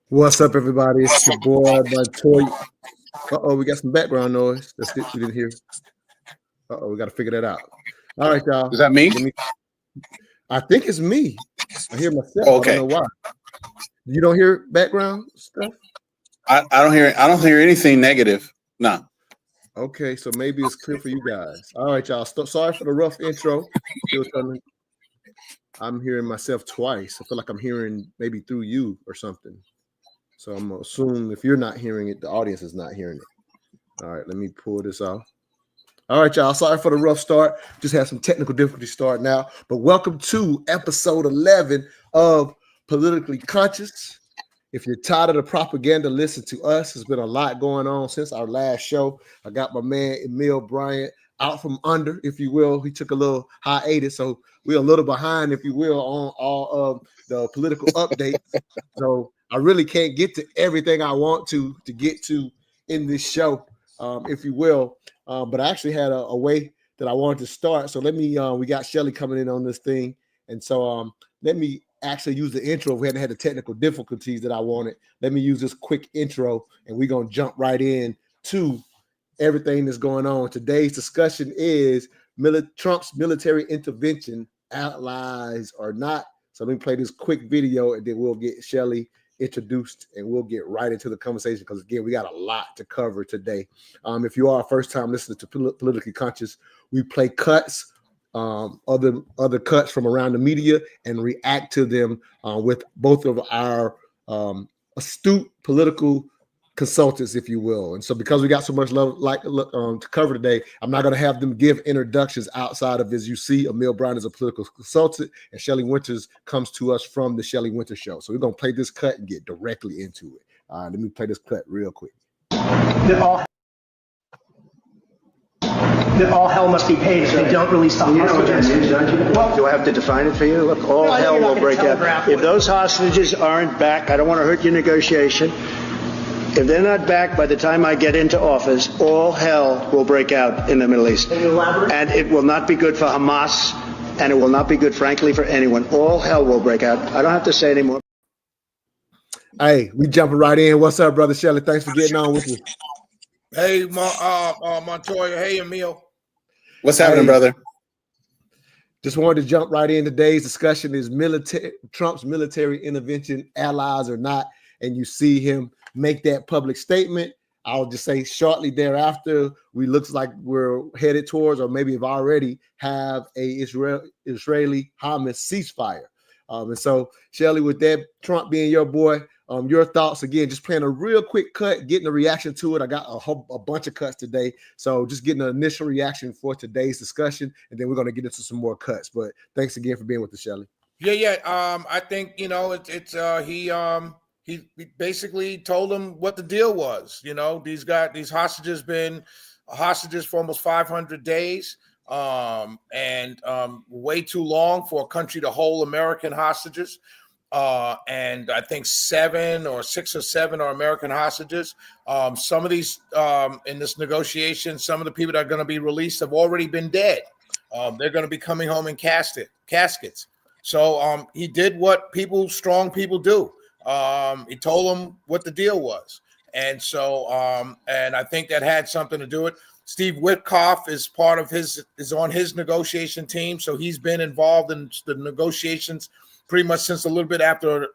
What's up, everybody? It's your boy, Montoya. Uh-oh, we got some background noise. That's it. We didn't hear. Uh-oh, we got to figure that out. All right, y'all. Is that me? I think it's me. I hear myself. Okay. I don't know why. You don't hear background stuff? I don't hear anything negative. No. Okay, so maybe it's clear for you guys. All right, y'all. Sorry for the rough intro. I'm hearing myself twice. I feel like I'm hearing maybe through you or something. So I'm going to assume if you're not hearing it, the audience is not hearing it. All right, let me pull this off. All right, y'all. Sorry for the rough start. Just had some technical difficulties starting now. But welcome to episode 11 of Politically Conscious. If you're tired of the propaganda, listen to us. There's been a lot going on since our last show. I got my man, Emil Bryant, out from under, if you will. He took a little hiatus, so we're a little behind, if you will, on all of the political updates. So I really can't get to everything I want to get to in this show, if you will. But I actually had a way that I wanted to start. So let me, we got Shelly coming in on this thing. And so let me actually use the intro. We hadn't had the technical difficulties that I wanted. Let me use this quick intro and we're going to jump right in to everything that's going on. Today's discussion is Trump's military intervention, allies or not. So let me play this quick video and then we'll get Shelly introduced and we'll get right into the conversation because again we got a lot to cover today. If you are a first time listener to Politically Conscious, we play cuts, other cuts from around the media and react to them with both of our astute political consultants, if you will. And so because we got so much love to cover today, I'm not going to have them give introductions outside of, as you see, Emil Brown is a political consultant and Shelley Winters comes to us from the Shelley Winters Show. So we're going to play this cut and get directly into it. Let me play this cut real quick. That all hell must be paid if they don't release the hostages. Do I have to define it for you? Look, all hell will break out. If those hostages aren't back, I don't want to hurt your negotiation. If they're not back by the time I get into office, all hell will break out in the Middle East. And it will not be good for Hamas, and it will not be good, frankly, for anyone. All hell will break out. I don't have to say anymore. Hey, we jumping right in. What's up, Brother Shelley? Thanks for getting on with us. Hey, Montoya. Hey, Emil. What's happening, brother? Just wanted to jump right in. Today's discussion is Trump's military intervention, allies or not. And you see him make that public statement. I'll just say shortly thereafter, looks like we're headed towards, or maybe have already have a Israeli-Hamas ceasefire. And so, Shelley, with that, Trump being your boy, your thoughts again, just playing a real quick cut, getting a reaction to it. I got a bunch of cuts today. So just getting an initial reaction for today's discussion. And then we're going to get into some more cuts. But thanks again for being with us, Shelley. Yeah. I think, he basically told them what the deal was. These hostages been hostages for almost 500 days and way too long for a country to hold American hostages. And I think 6 or 7 are American hostages. Some of these in this negotiation, some of the people that are going to be released have already been dead. They're going to be coming home in caskets. So he did what strong people do. He told them what the deal was. And so, and I think that had something to do with it. Steve Witkoff is on his negotiation team. So he's been involved in the negotiations pretty much since a little bit after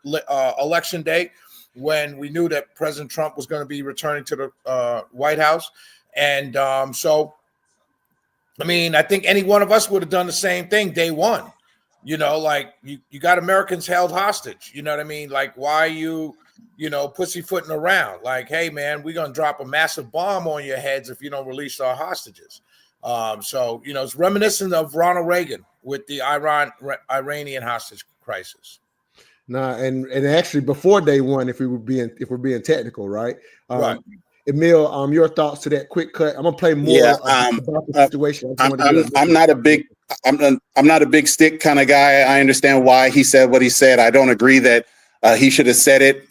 election day, when we knew that President Trump was going to be returning to the White House. And so, I mean, I think any one of us would have done the same thing day one. You got Americans held hostage. You know what I mean? Like, why are you, pussyfooting around? Like, hey, man, we're going to drop a massive bomb on your heads if you don't release our hostages. So, it's reminiscent of Ronald Reagan with the Iranian hostage crisis. Nah, and actually before day one, if we're being technical, right? Right. Emil, your thoughts to that quick cut. I'm gonna play more about the situation. I'm not a big stick kind of guy. I understand why he said what he said. I don't agree that he should have said it.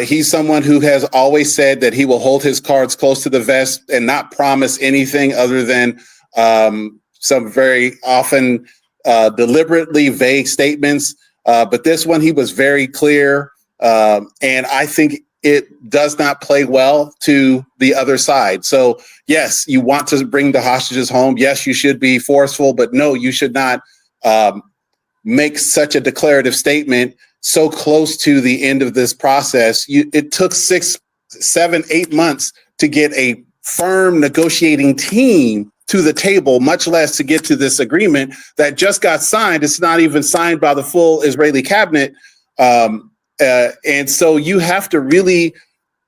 He's someone who has always said that he will hold his cards close to the vest and not promise anything other than some very often deliberately vague statements. But this one, he was very clear. And I think it does not play well to the other side. So, yes, you want to bring the hostages home. Yes, you should be forceful, but no, you should not make such a declarative statement so close to the end of this process. It took 6, 7, 8 months to get a firm negotiating team to the table, much less to get to this agreement that just got signed. It's not even signed by the full Israeli cabinet. And so you have to really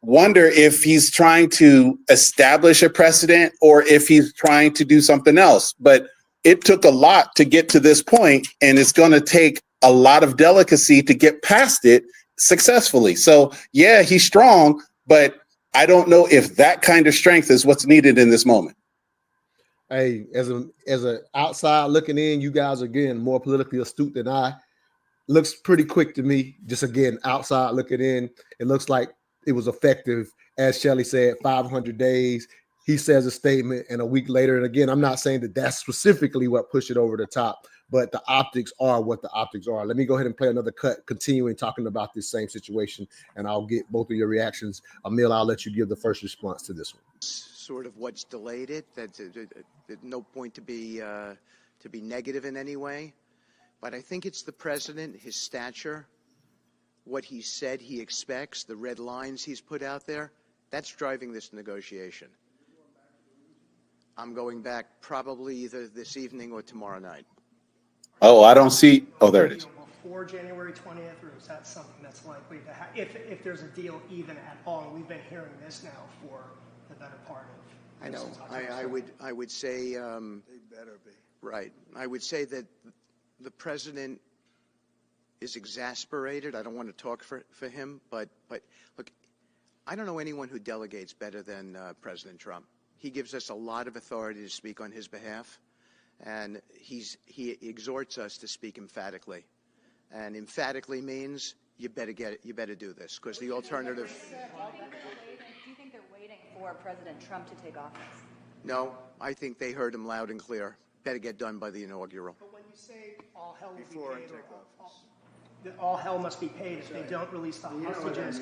wonder if he's trying to establish a precedent or if he's trying to do something else. But it took a lot to get to this point, and it's going to take a lot of delicacy to get past it successfully. So, yeah, he's strong, but I don't know if that kind of strength is what's needed in this moment. Hey, as a outside looking in, you guys are getting more politically astute than I. Looks pretty quick to me. Just again, outside looking in, it looks like it was effective. As Shelley said, 500 days. He says a statement, and a week later. And again, I'm not saying that that's specifically what pushed it over the top, but the optics are what the optics are. Let me go ahead and play another cut, continuing talking about this same situation, and I'll get both of your reactions. Emil, I'll let you give the first response to this one. Sort of what's delayed it. There's no point to be negative in any way. But I think it's the president, his stature, what he said he expects, the red lines he's put out there, that's driving this negotiation. I'm going back probably either this evening or tomorrow night. Oh, I don't see. Oh, there it is. Before January 20th, or is that something that's likely to happen? If there's a deal even at all, and we've been hearing this now for the better part of. I know. I would say. They better be. Right. I would say that the president is exasperated. I don't want to talk for him, but look, I don't know anyone who delegates better than President Trump. He gives us a lot of authority to speak on his behalf, and he exhorts us to speak emphatically. And emphatically means you better get it. You better do this, because the alternative. Do you think they're waiting for President Trump to take office? No, I think they heard him loud and clear. Better get done by the inaugural. But when you say all hell will be paid, all hell must be paid if they don't release the hostages.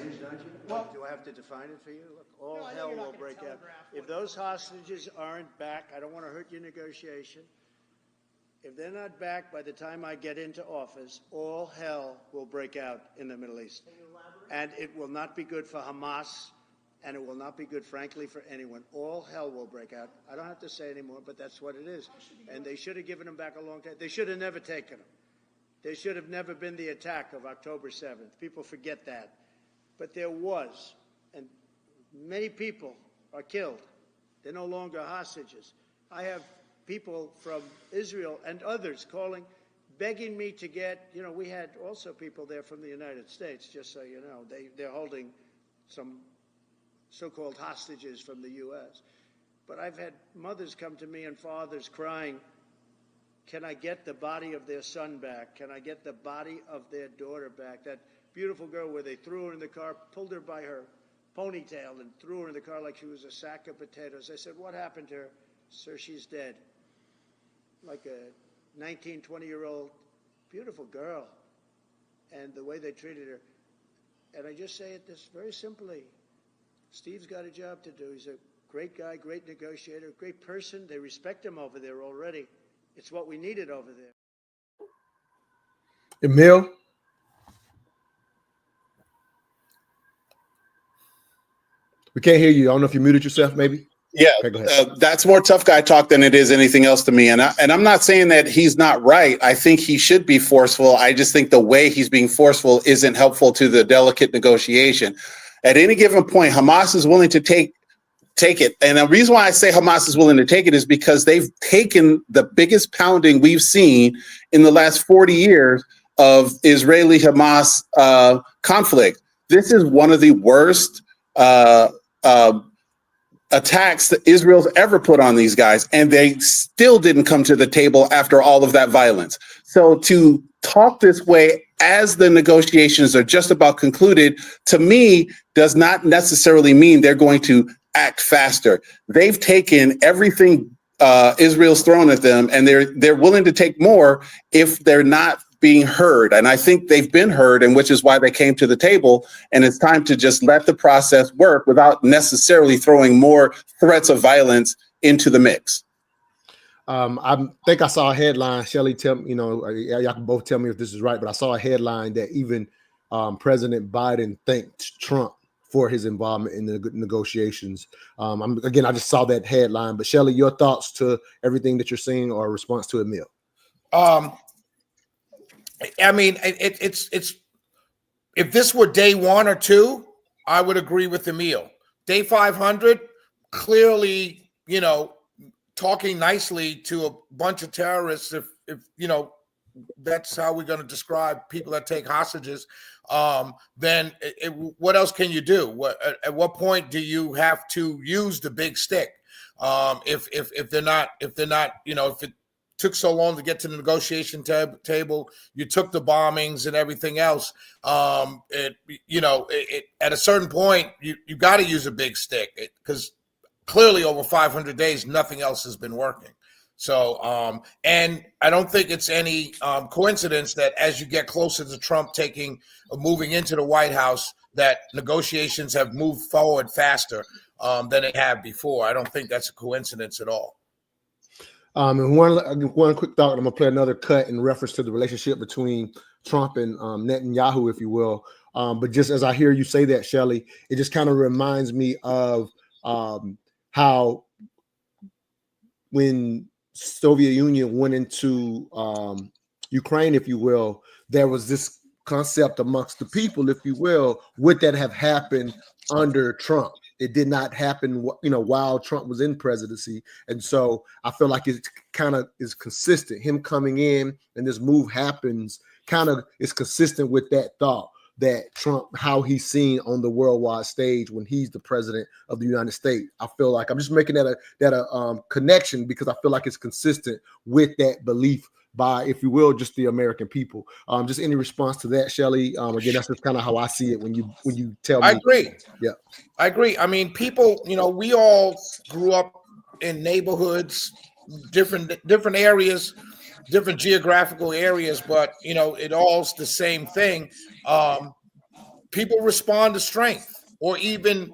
Well, do I have to define it for you? Look, all hell will break out. If those hostages aren't back, I don't want to hurt your negotiation. If they're not back by the time I get into office, all hell will break out in the Middle East. And it will not be good for Hamas, and it will not be good, frankly, for anyone. All hell will break out. I don't have to say anymore, but that's what it is. And they should have given them back a long time. They should have never taken them. There should have never been the attack of October 7th. People forget that. But there was, and many people are killed. They're no longer hostages. I have people from Israel and others calling, begging me to get, we had also people there from the United States, just so you know. They're holding some so-called hostages from the U.S. But I've had mothers come to me and fathers crying, can I get the body of their son back? Can I get the body of their daughter back? That beautiful girl where they threw her in the car, pulled her by her ponytail and threw her in the car like she was a sack of potatoes. I said, what happened to her? Sir, she's dead. Like a 19, 20-year-old beautiful girl. And the way they treated her. And I just say it this very simply. Steve's got a job to do. He's a great guy, great negotiator, great person. They respect him over there already. It's what we needed over there. Emil? We can't hear you. I don't know if you muted yourself, maybe. Yeah, okay, go ahead. That's more tough guy talk than it is anything else to me. And I'm not saying that he's not right. I think he should be forceful. I just think the way he's being forceful isn't helpful to the delicate negotiation. At any given point, Hamas is willing to take it. And the reason why I say Hamas is willing to take it is because they've taken the biggest pounding we've seen in the last 40 years of Israeli-Hamas conflict. This is one of the worst attacks that Israel's ever put on these guys, and they still didn't come to the table after all of that violence. So to talk this way as the negotiations are just about concluded, to me, does not necessarily mean they're going to act faster. They've taken everything Israel's thrown at them, and they're willing to take more if they're not being heard. And I think they've been heard, and which is why they came to the table. And it's time to just let the process work without necessarily throwing more threats of violence into the mix. I think I saw a headline. Shelley, tell me, y'all can both tell me if this is right, but I saw a headline that even President Biden thanked Trump for his involvement in the negotiations. I just saw that headline. But Shelley, your thoughts to everything that you're seeing, or a response to Emil? I mean, it's if this were day 1 or 2, I would agree with Emil. Day 500, clearly, talking nicely to a bunch of terrorists, if that's how we're going to describe people that take hostages, then what else can you do? At what point do you have to use the big stick? If they're not, if it took so long to get to the negotiation table, you took the bombings and everything else. At a certain point, you got to use a big stick, because clearly over 500 days, nothing else has been working. So, and I don't think it's any coincidence that as you get closer to Trump moving into the White House, that negotiations have moved forward faster than they have before. I don't think that's a coincidence at all. And one quick thought, I'm gonna play another cut in reference to the relationship between Trump and Netanyahu, if you will. But just as I hear you say that, Shelley, it just kind of reminds me of how when Soviet Union went into Ukraine, if you will, there was this concept amongst the people, if you will, would that have happened under Trump? It did not happen, while Trump was in presidency. And so I feel like it kind of is consistent. Him coming in and this move happens kind of is consistent with that thought that Trump, how he's seen on the worldwide stage when he's the president of the United States. I feel like I'm just making that a connection because I feel like it's consistent with that belief by, if you will, just the American people. Just any response to that, Shelley? Again, that's just kind of how I see it when you tell me. I agree. Yeah, I agree. I mean, people, we all grew up in neighborhoods, different areas, different geographical areas, but it all's the same thing. People respond to strength, or even,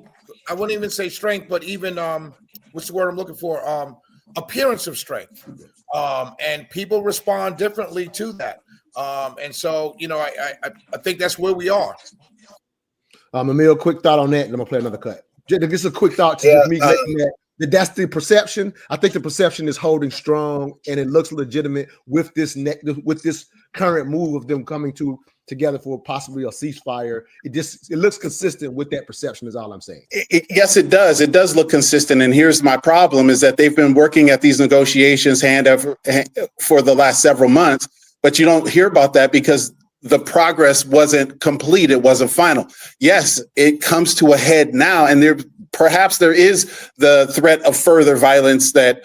I wouldn't even say strength, but even what's the word I'm looking for? Appearance of strength. And people respond differently to that. And so, I think that's where we are. Emil, quick thought on that, and I'm gonna play another cut. Just a quick thought to just me making that's the perception. I think the perception is holding strong, and it looks legitimate with this current move of them coming together for possibly a ceasefire. It looks consistent with that perception, is all I'm saying. Yes, it does. It does look consistent. And here's my problem is that they've been working at these negotiations for the last several months, but you don't hear about that because the progress wasn't complete. It wasn't final. Yes, it comes to a head now, and perhaps there is the threat of further violence that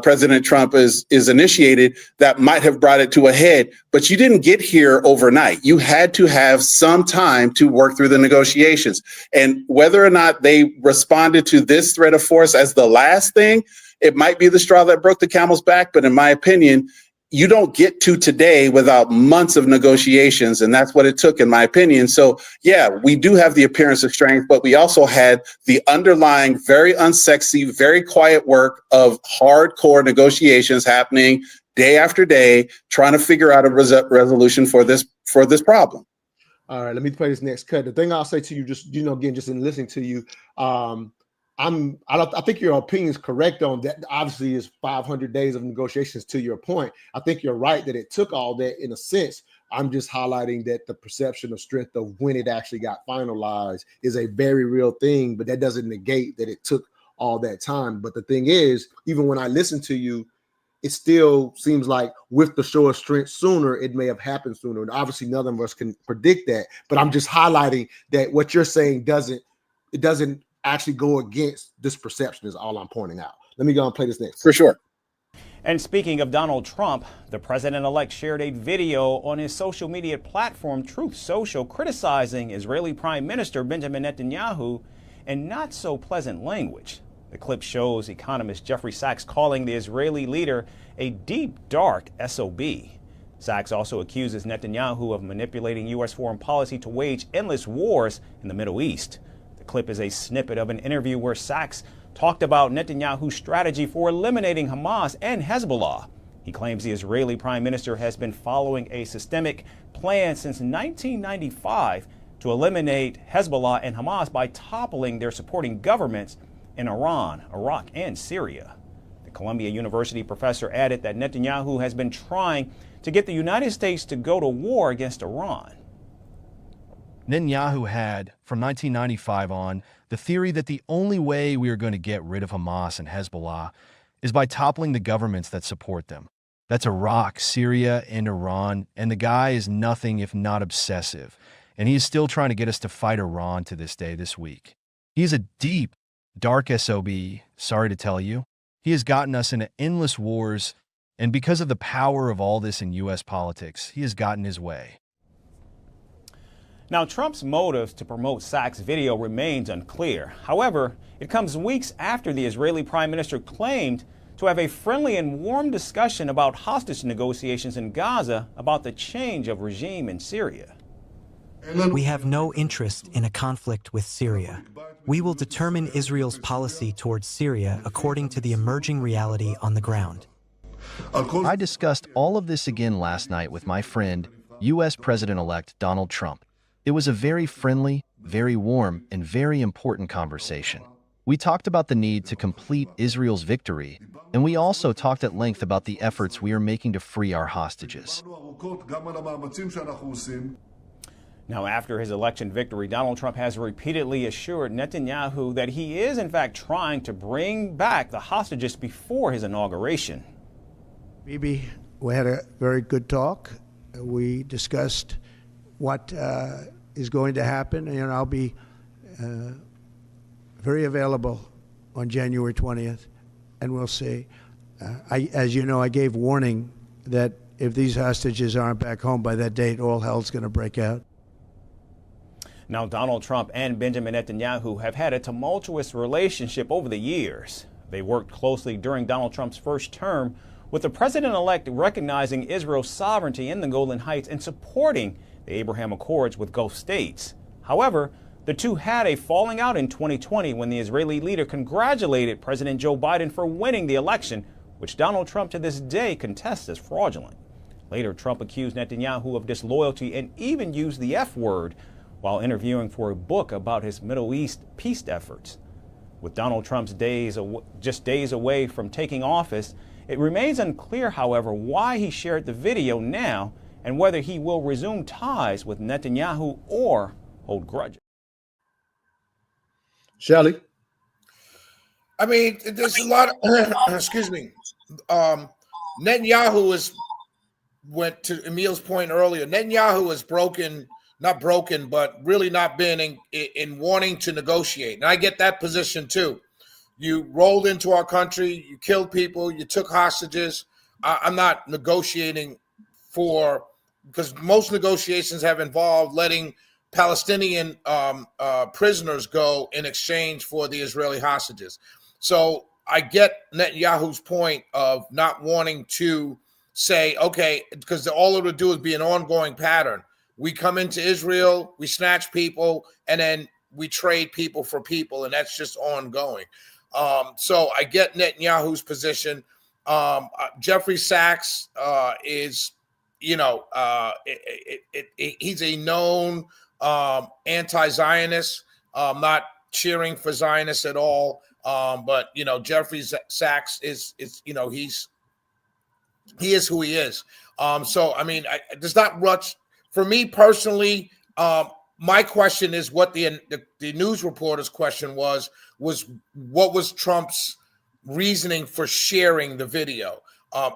President Trump is initiated that might have brought it to a head, but you didn't get here overnight. You had to have some time to work through the negotiations. And whether or not they responded to this threat of force as the last thing, it might be the straw that broke the camel's back. But in my opinion, you don't get to today without months of negotiations. And that's what it took, in my opinion. So, yeah, we do have the appearance of strength, but we also had the underlying, very unsexy, very quiet work of hardcore negotiations happening day after day, trying to figure out a resolution for this problem. All right, let me play this next cut. The thing I'll say to you, just, again, just in listening to you, I think your opinion is correct on that. Obviously, it's 500 days of negotiations. To your point, I think you're right that it took all that in a sense. I'm just highlighting that the perception of strength of when it actually got finalized is a very real thing, but that doesn't negate that it took all that time. But the thing is, even when I listen to you, it still seems like with the show of strength sooner, it may have happened sooner. And obviously, none of us can predict that. But I'm just highlighting that what you're saying doesn't actually go against this perception is all I'm pointing out. Let me go and play this next. For sure. And speaking of Donald Trump, the president-elect shared a video on his social media platform, Truth Social, criticizing Israeli Prime Minister Benjamin Netanyahu in not so pleasant language. The clip shows economist Jeffrey Sachs calling the Israeli leader a deep, dark SOB. Sachs also accuses Netanyahu of manipulating U.S. foreign policy to wage endless wars in the Middle East. The clip is a snippet of an interview where Sachs talked about Netanyahu's strategy for eliminating Hamas and Hezbollah. He claims the Israeli prime minister has been following a systemic plan since 1995 to eliminate Hezbollah and Hamas by toppling their supporting governments in Iran, Iraq, and Syria. The Columbia University professor added that Netanyahu has been trying to get the United States to go to war against Iran. Netanyahu had, from 1995 on, the theory that the only way we are going to get rid of Hamas and Hezbollah is by toppling the governments that support them. That's Iraq, Syria, and Iran, and the guy is nothing if not obsessive. And he is still trying to get us to fight Iran to this day, this week. He is a deep, dark SOB, sorry to tell you. He has gotten us into endless wars, and because of the power of all this in U.S. politics, he has gotten his way. Now, Trump's motives to promote Sachs' video remains unclear. However, it comes weeks after the Israeli prime minister claimed to have a friendly and warm discussion about hostage negotiations in Gaza about the change of regime in Syria. We have no interest in a conflict with Syria. We will determine Israel's policy towards Syria according to the emerging reality on the ground. I discussed all of this again last night with my friend, U.S. President-elect Donald Trump. It was a very friendly, very warm, and very important conversation. We talked about the need to complete Israel's victory, and we also talked at length about the efforts we are making to free our hostages. Now, after his election victory, Donald Trump has repeatedly assured Netanyahu that he is, in fact, trying to bring back the hostages before his inauguration. Bibi, we had a very good talk. We discussed what is going to happen, and I'll be very available on January 20th, and we'll see. As you know, I gave warning that if these hostages aren't back home by that date, all hell's going to break out. Now, Donald Trump and Benjamin Netanyahu have had a tumultuous relationship over the years. They worked closely during Donald Trump's first term, with the president-elect recognizing Israel's sovereignty in the Golan Heights and supporting the Abraham Accords with Gulf states. However, the two had a falling out in 2020 when the Israeli leader congratulated President Joe Biden for winning the election, which Donald Trump to this day contests as fraudulent. Later, Trump accused Netanyahu of disloyalty and even used the F word while interviewing for a book about his Middle East peace efforts. With Donald Trump's just days away from taking office, it remains unclear, however, why he shared the video now and whether he will resume ties with Netanyahu or hold grudges. Shelley? I mean, there's a lot of, excuse me, Netanyahu went to Emil's point earlier, Netanyahu has not broken, but really not been in wanting to negotiate. And I get that position too. You rolled into our country, you killed people, you took hostages. I'm not negotiating because most negotiations have involved letting Palestinian prisoners go in exchange for the Israeli hostages. So I get Netanyahu's point of not wanting to say, okay, because all it would do is be an ongoing pattern. We come into Israel, we snatch people, and then we trade people for people, and that's just ongoing. So I get Netanyahu's position. Jeffrey Sachs is, he's a known anti-Zionist, not cheering for Zionists at all. But Jeffrey Sachs is he is who he is. So I mean, there's not much for me personally. My question is what the news reporter's question was what was Trump's reasoning for sharing the video?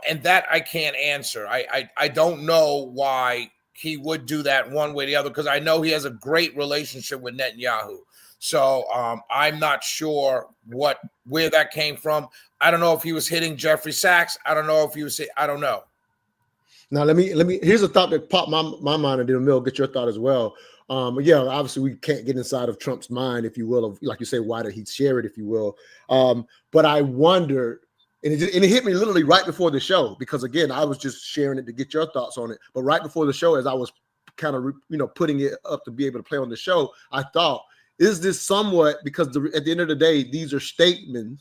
And that I can't answer. I don't know why he would do that one way or the other, because I know he has a great relationship with Netanyahu. So I'm not sure where that came from. I don't know if he was hitting Jeffrey Sachs. I don't know if he was. I don't know. Now let me. Here's a thought that popped my mind, and then Mill, get your thought as well. Yeah, obviously we can't get inside of Trump's mind, if you will, of, like you say, why did he share it, if you will. But I wonder, And it hit me literally right before the show, because again, I was just sharing it to get your thoughts on it. But right before the show, as I was kind of, putting it up to be able to play on the show, I thought, is this somewhat, because at the end of the day, these are statesmen,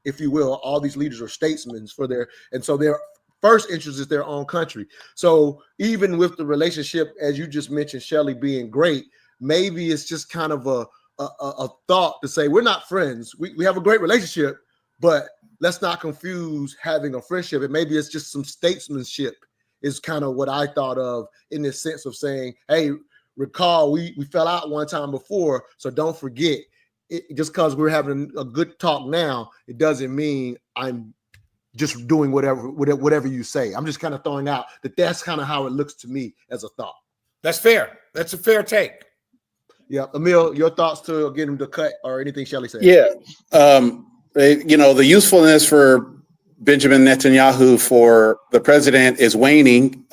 if you will. All these leaders are statesmen and so their first interest is their own country. So even with the relationship, as you just mentioned, Shelley, being great, maybe it's just kind of a thought to say, we're not friends. We have a great relationship, but let's not confuse having a friendship. And maybe it's just some statesmanship is kind of what I thought of, in this sense of saying, hey, recall we fell out one time before, so don't forget. Just because we're having a good talk now, it doesn't mean I'm just doing whatever you say. I'm just kind of throwing out that's kind of how it looks to me as a thought. That's fair. That's a fair take. Yeah. Emil, your thoughts to get him to cut, or anything Shelley said? Yeah. The usefulness for Benjamin Netanyahu for the president is waning,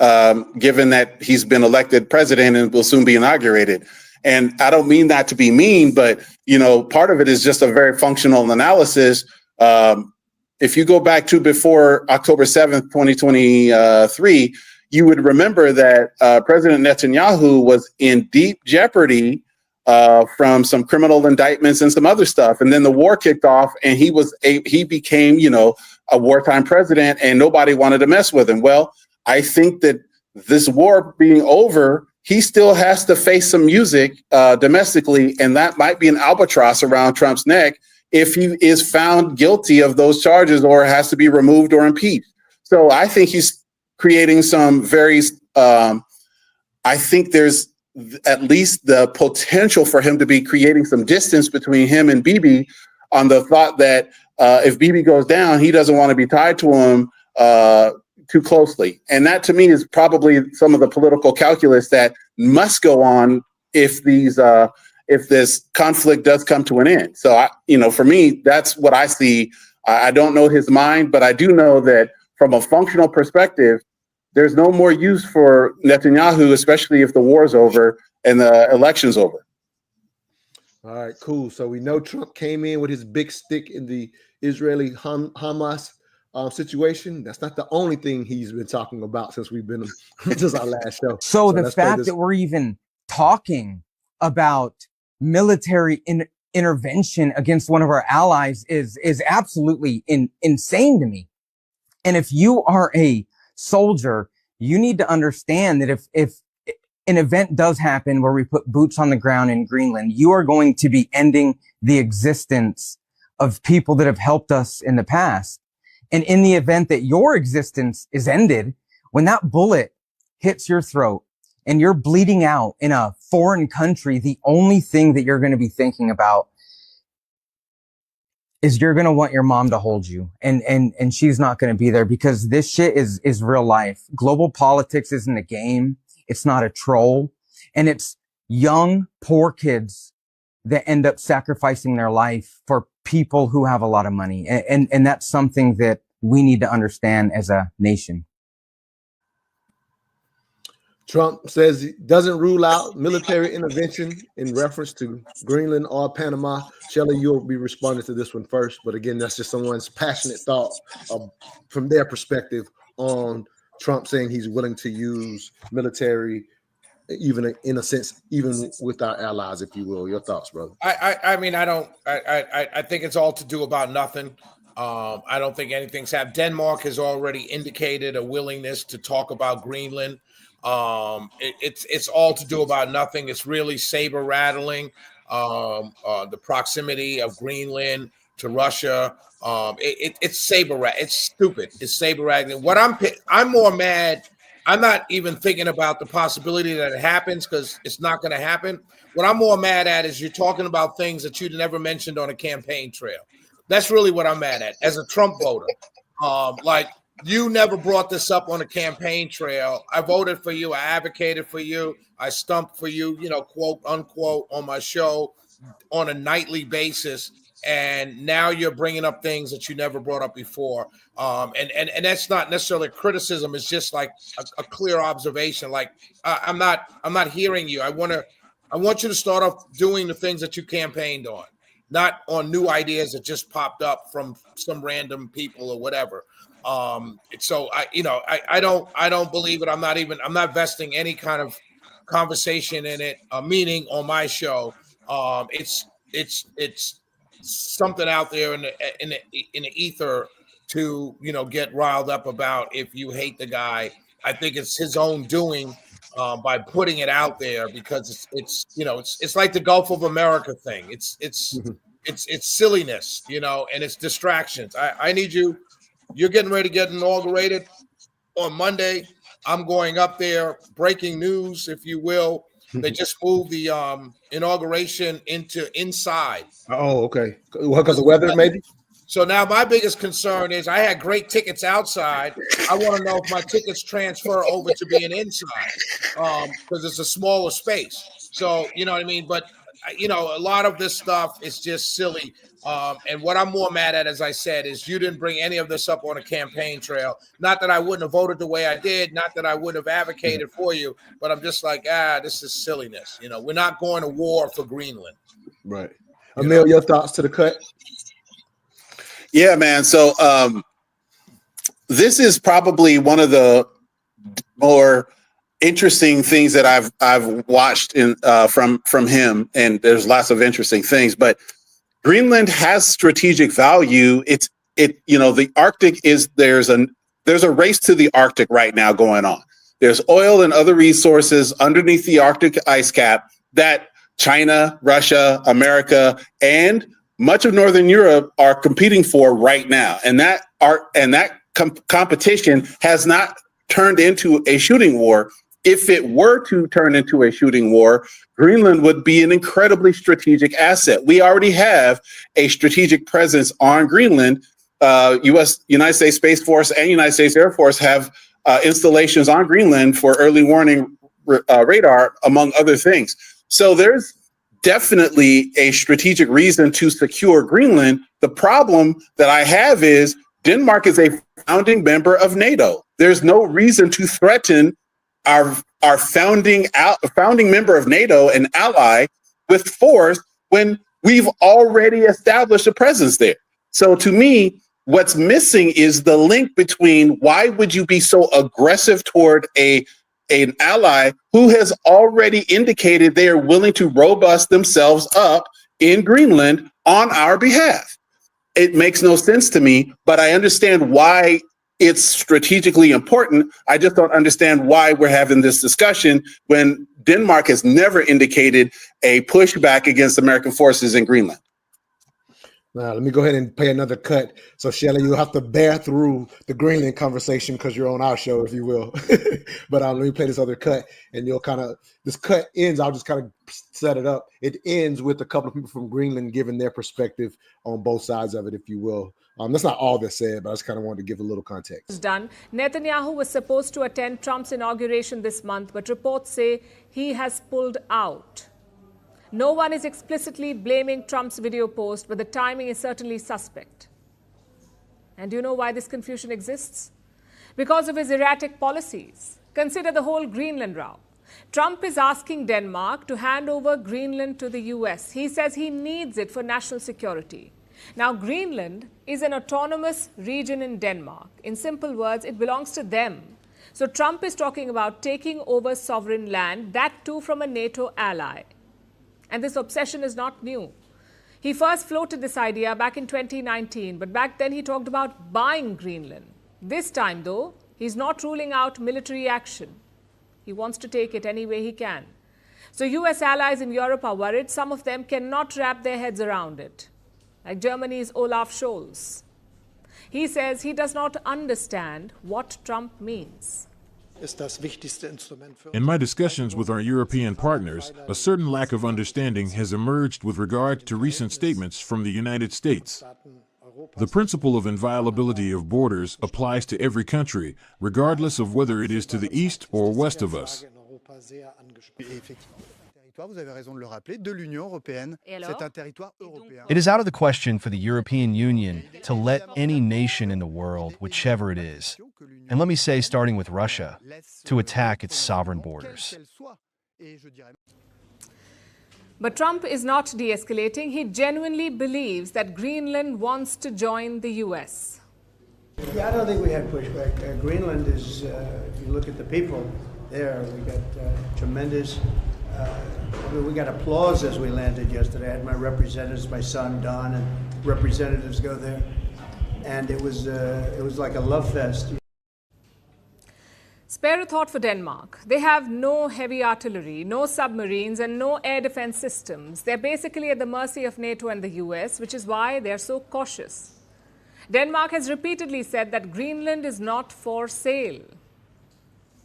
given that he's been elected president and will soon be inaugurated. And I don't mean that to be mean, but, part of it is just a very functional analysis. If you go back to before October 7th, 2023, you would remember that President Netanyahu was in deep jeopardy from some criminal indictments and some other stuff. And then the war kicked off, and he became, a wartime president, and nobody wanted to mess with him. Well, I think that this war being over, he still has to face some music domestically, and that might be an albatross around Trump's neck if he is found guilty of those charges or has to be removed or impeached. So I think he's creating some I think there's at least the potential for him to be creating some distance between him and Bibi, on the thought that if Bibi goes down, he doesn't want to be tied to him too closely. And that, to me, is probably some of the political calculus that must go on if this conflict does come to an end. So, for me, that's what I see. I don't know his mind, but I do know that from a functional perspective, there's no more use for Netanyahu, especially if the war's over and the election's over. All right, cool. So we know Trump came in with his big stick in the Israeli-Hamas situation. That's not the only thing he's been talking about since our last show. So the fact that we're even talking about military intervention against one of our allies is absolutely insane to me. And if you are a soldier, you need to understand that if an event does happen where we put boots on the ground in Greenland, you are going to be ending the existence of people that have helped us in the past. And in the event that your existence is ended, when that bullet hits your throat and you're bleeding out in a foreign country, the only thing that you're going to be thinking about is you're going to want your mom to hold you, and she's not going to be there, because this shit is real life. Global politics isn't a game. It's not a troll. And it's young, poor kids that end up sacrificing their life for people who have a lot of money. And that's something that we need to understand as a nation. Trump says he doesn't rule out military intervention in reference to Greenland or Panama. Shelley, you'll be responding to this one first. But again, that's just someone's passionate thought from their perspective on Trump saying he's willing to use military, even in a sense, even with our allies, if you will. Your thoughts, brother? I think it's all to do about nothing. I don't think anything's happened. Denmark has already indicated a willingness to talk about Greenland. It's all to do about nothing. It's really saber rattling. The proximity of Greenland to Russia. It's saber rattling. It's stupid. It's saber rattling. What I'm more mad. I'm not even thinking about the possibility that it happens, because it's not going to happen. What I'm more mad at is you're talking about things that you'd never mentioned on a campaign trail. That's really what I'm mad at as a Trump voter. Like, you never brought this up on a campaign trail. I voted for you. I advocated for you. I stumped for you, quote unquote, on my show on a nightly basis. And now you're bringing up things that you never brought up before. And that's not necessarily criticism. It's just like a clear observation. Like, I'm not hearing you. I want you to start off doing the things that you campaigned on. not on new ideas that just popped up from some random people or whatever. So I don't believe it. I'm not vesting any kind of conversation in it, a meaning on my show. It's something out there in the ether to get riled up about. If you hate the guy, I think it's his own doing by putting it out there, because it's like the Gulf of America thing. It's silliness, and it's distractions. I need you. You're getting ready to get inaugurated on Monday. I'm going up there. Breaking news, if you will. They just moved the inauguration into inside. Oh, okay. Well, because of weather, maybe? So now my biggest concern is I had great tickets outside. I want to know if my tickets transfer over to being inside, because it's a smaller space. So, you know what I mean? But, a lot of this stuff is just silly. And what I'm more mad at, as I said, is you didn't bring any of this up on a campaign trail. Not that I wouldn't have voted the way I did, not that I wouldn't have advocated for you, but I'm just like, this is silliness. We're not going to war for Greenland. Right. Emil, your thoughts to the cut? Yeah, man. So this is probably one of the more interesting things that I've watched from him, and there's lots of interesting things. But Greenland has strategic value. The Arctic there's a race to the Arctic right now going on. There's oil and other resources underneath the Arctic ice cap that China, Russia, America, and much of Northern Europe are competing for right now. And that competition has not turned into a shooting war. If it were to turn into a shooting war, Greenland would be an incredibly strategic asset. We already have a strategic presence on Greenland. United States Space Force and United States Air Force have installations on Greenland for early warning radar, among other things. So there's definitely a strategic reason to secure Greenland. The problem that I have is Denmark is a founding member of NATO. There's no reason to threaten our founding member of NATO and ally with force when we've already established a presence there. So to me, what's missing is the link between why would you be so aggressive toward an ally who has already indicated they are willing to robust themselves up in Greenland on our behalf. It makes no sense to me, but I understand why it's strategically important. I just don't understand why we're having this discussion when Denmark has never indicated a pushback against American forces in Greenland. Now, let me go ahead and play another cut. So, Shelley, you'll have to bear through the Greenland conversation because you're on our show, if you will. But let me play this other cut, and this cut ends. I'll just kind of set it up. It ends with a couple of people from Greenland giving their perspective on both sides of it, if you will. That's not all that's said, but I just kind of wanted to give a little context. Done. Netanyahu was supposed to attend Trump's inauguration this month, but reports say he has pulled out. No one is explicitly blaming Trump's video post, but the timing is certainly suspect. And do you know why this confusion exists? Because of his erratic policies. Consider the whole Greenland row. Trump is asking Denmark to hand over Greenland to the US. He says he needs it for national security. Now, Greenland is an autonomous region in Denmark. In simple words, it belongs to them. So Trump is talking about taking over sovereign land, that too from a NATO ally. And this obsession is not new. He first floated this idea back in 2019, but back then he talked about buying Greenland. This time, though, he's not ruling out military action. He wants to take it any way he can. So US allies in Europe are worried. Some of them cannot wrap their heads around it, like Germany's Olaf Scholz. He says he does not understand what Trump means. In my discussions with our European partners, a certain lack of understanding has emerged with regard to recent statements from the United States. The principle of inviolability of borders applies to every country, regardless of whether it is to the east or west of us. It is out of the question for the European Union to let any nation in the world, whichever it is, and let me say starting with Russia, to attack its sovereign borders. But Trump is not de-escalating. He genuinely believes that Greenland wants to join the U.S. Yeah, I don't think we had pushback. Greenland is, if you look at the people there, we got tremendous, we got applause as we landed yesterday. I had my representatives, my son Don, and representatives go there. And it was like a love fest. Spare a thought for Denmark. They have no heavy artillery, no submarines, and no air defense systems. They're basically at the mercy of NATO and the US, which is why they're so cautious. Denmark has repeatedly said that Greenland is not for sale.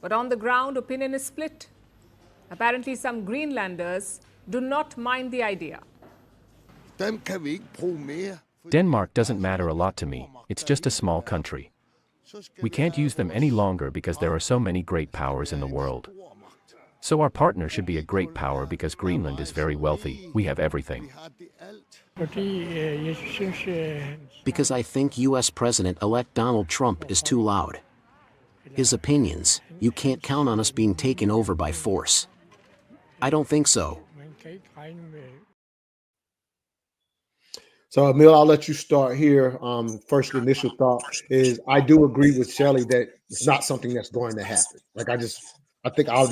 But on the ground, opinion is split. Apparently, some Greenlanders do not mind the idea. Denmark doesn't matter a lot to me. It's just a small country. We can't use them any longer because there are so many great powers in the world. So our partner should be a great power because Greenland is very wealthy. We have everything. Because I think U.S. President-elect Donald Trump is too loud. His opinions, you can't count on us being taken over by force. I don't think so. So, Emil, I'll let you start here. First initial thought is I do agree with Shelley that it's not something that's going to happen. Like, I think I'll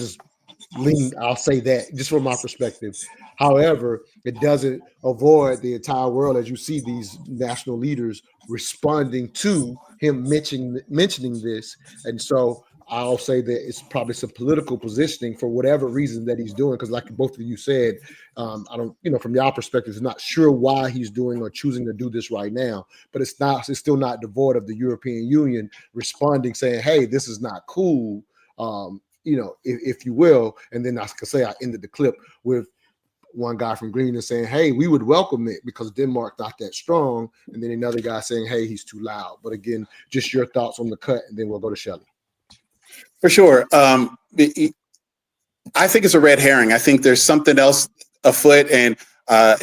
say that just from my perspective. However, it doesn't avoid the entire world as you see these national leaders responding to him mentioning this. And so I'll say that it's probably some political positioning for whatever reason that he's doing. Because like both of you said, I don't, from your perspective, it's not sure why he's doing or choosing to do this right now, but it's still not devoid of the European Union responding, saying, hey, this is not cool, if you will. And then I can say I ended the clip with one guy from Greenland saying, hey, we would welcome it because Denmark's not that strong. And then another guy saying, hey, he's too loud. But again, just your thoughts on the cut, and then we'll go to Shelley. For sure. I think it's a red herring. I think there's something else afoot. And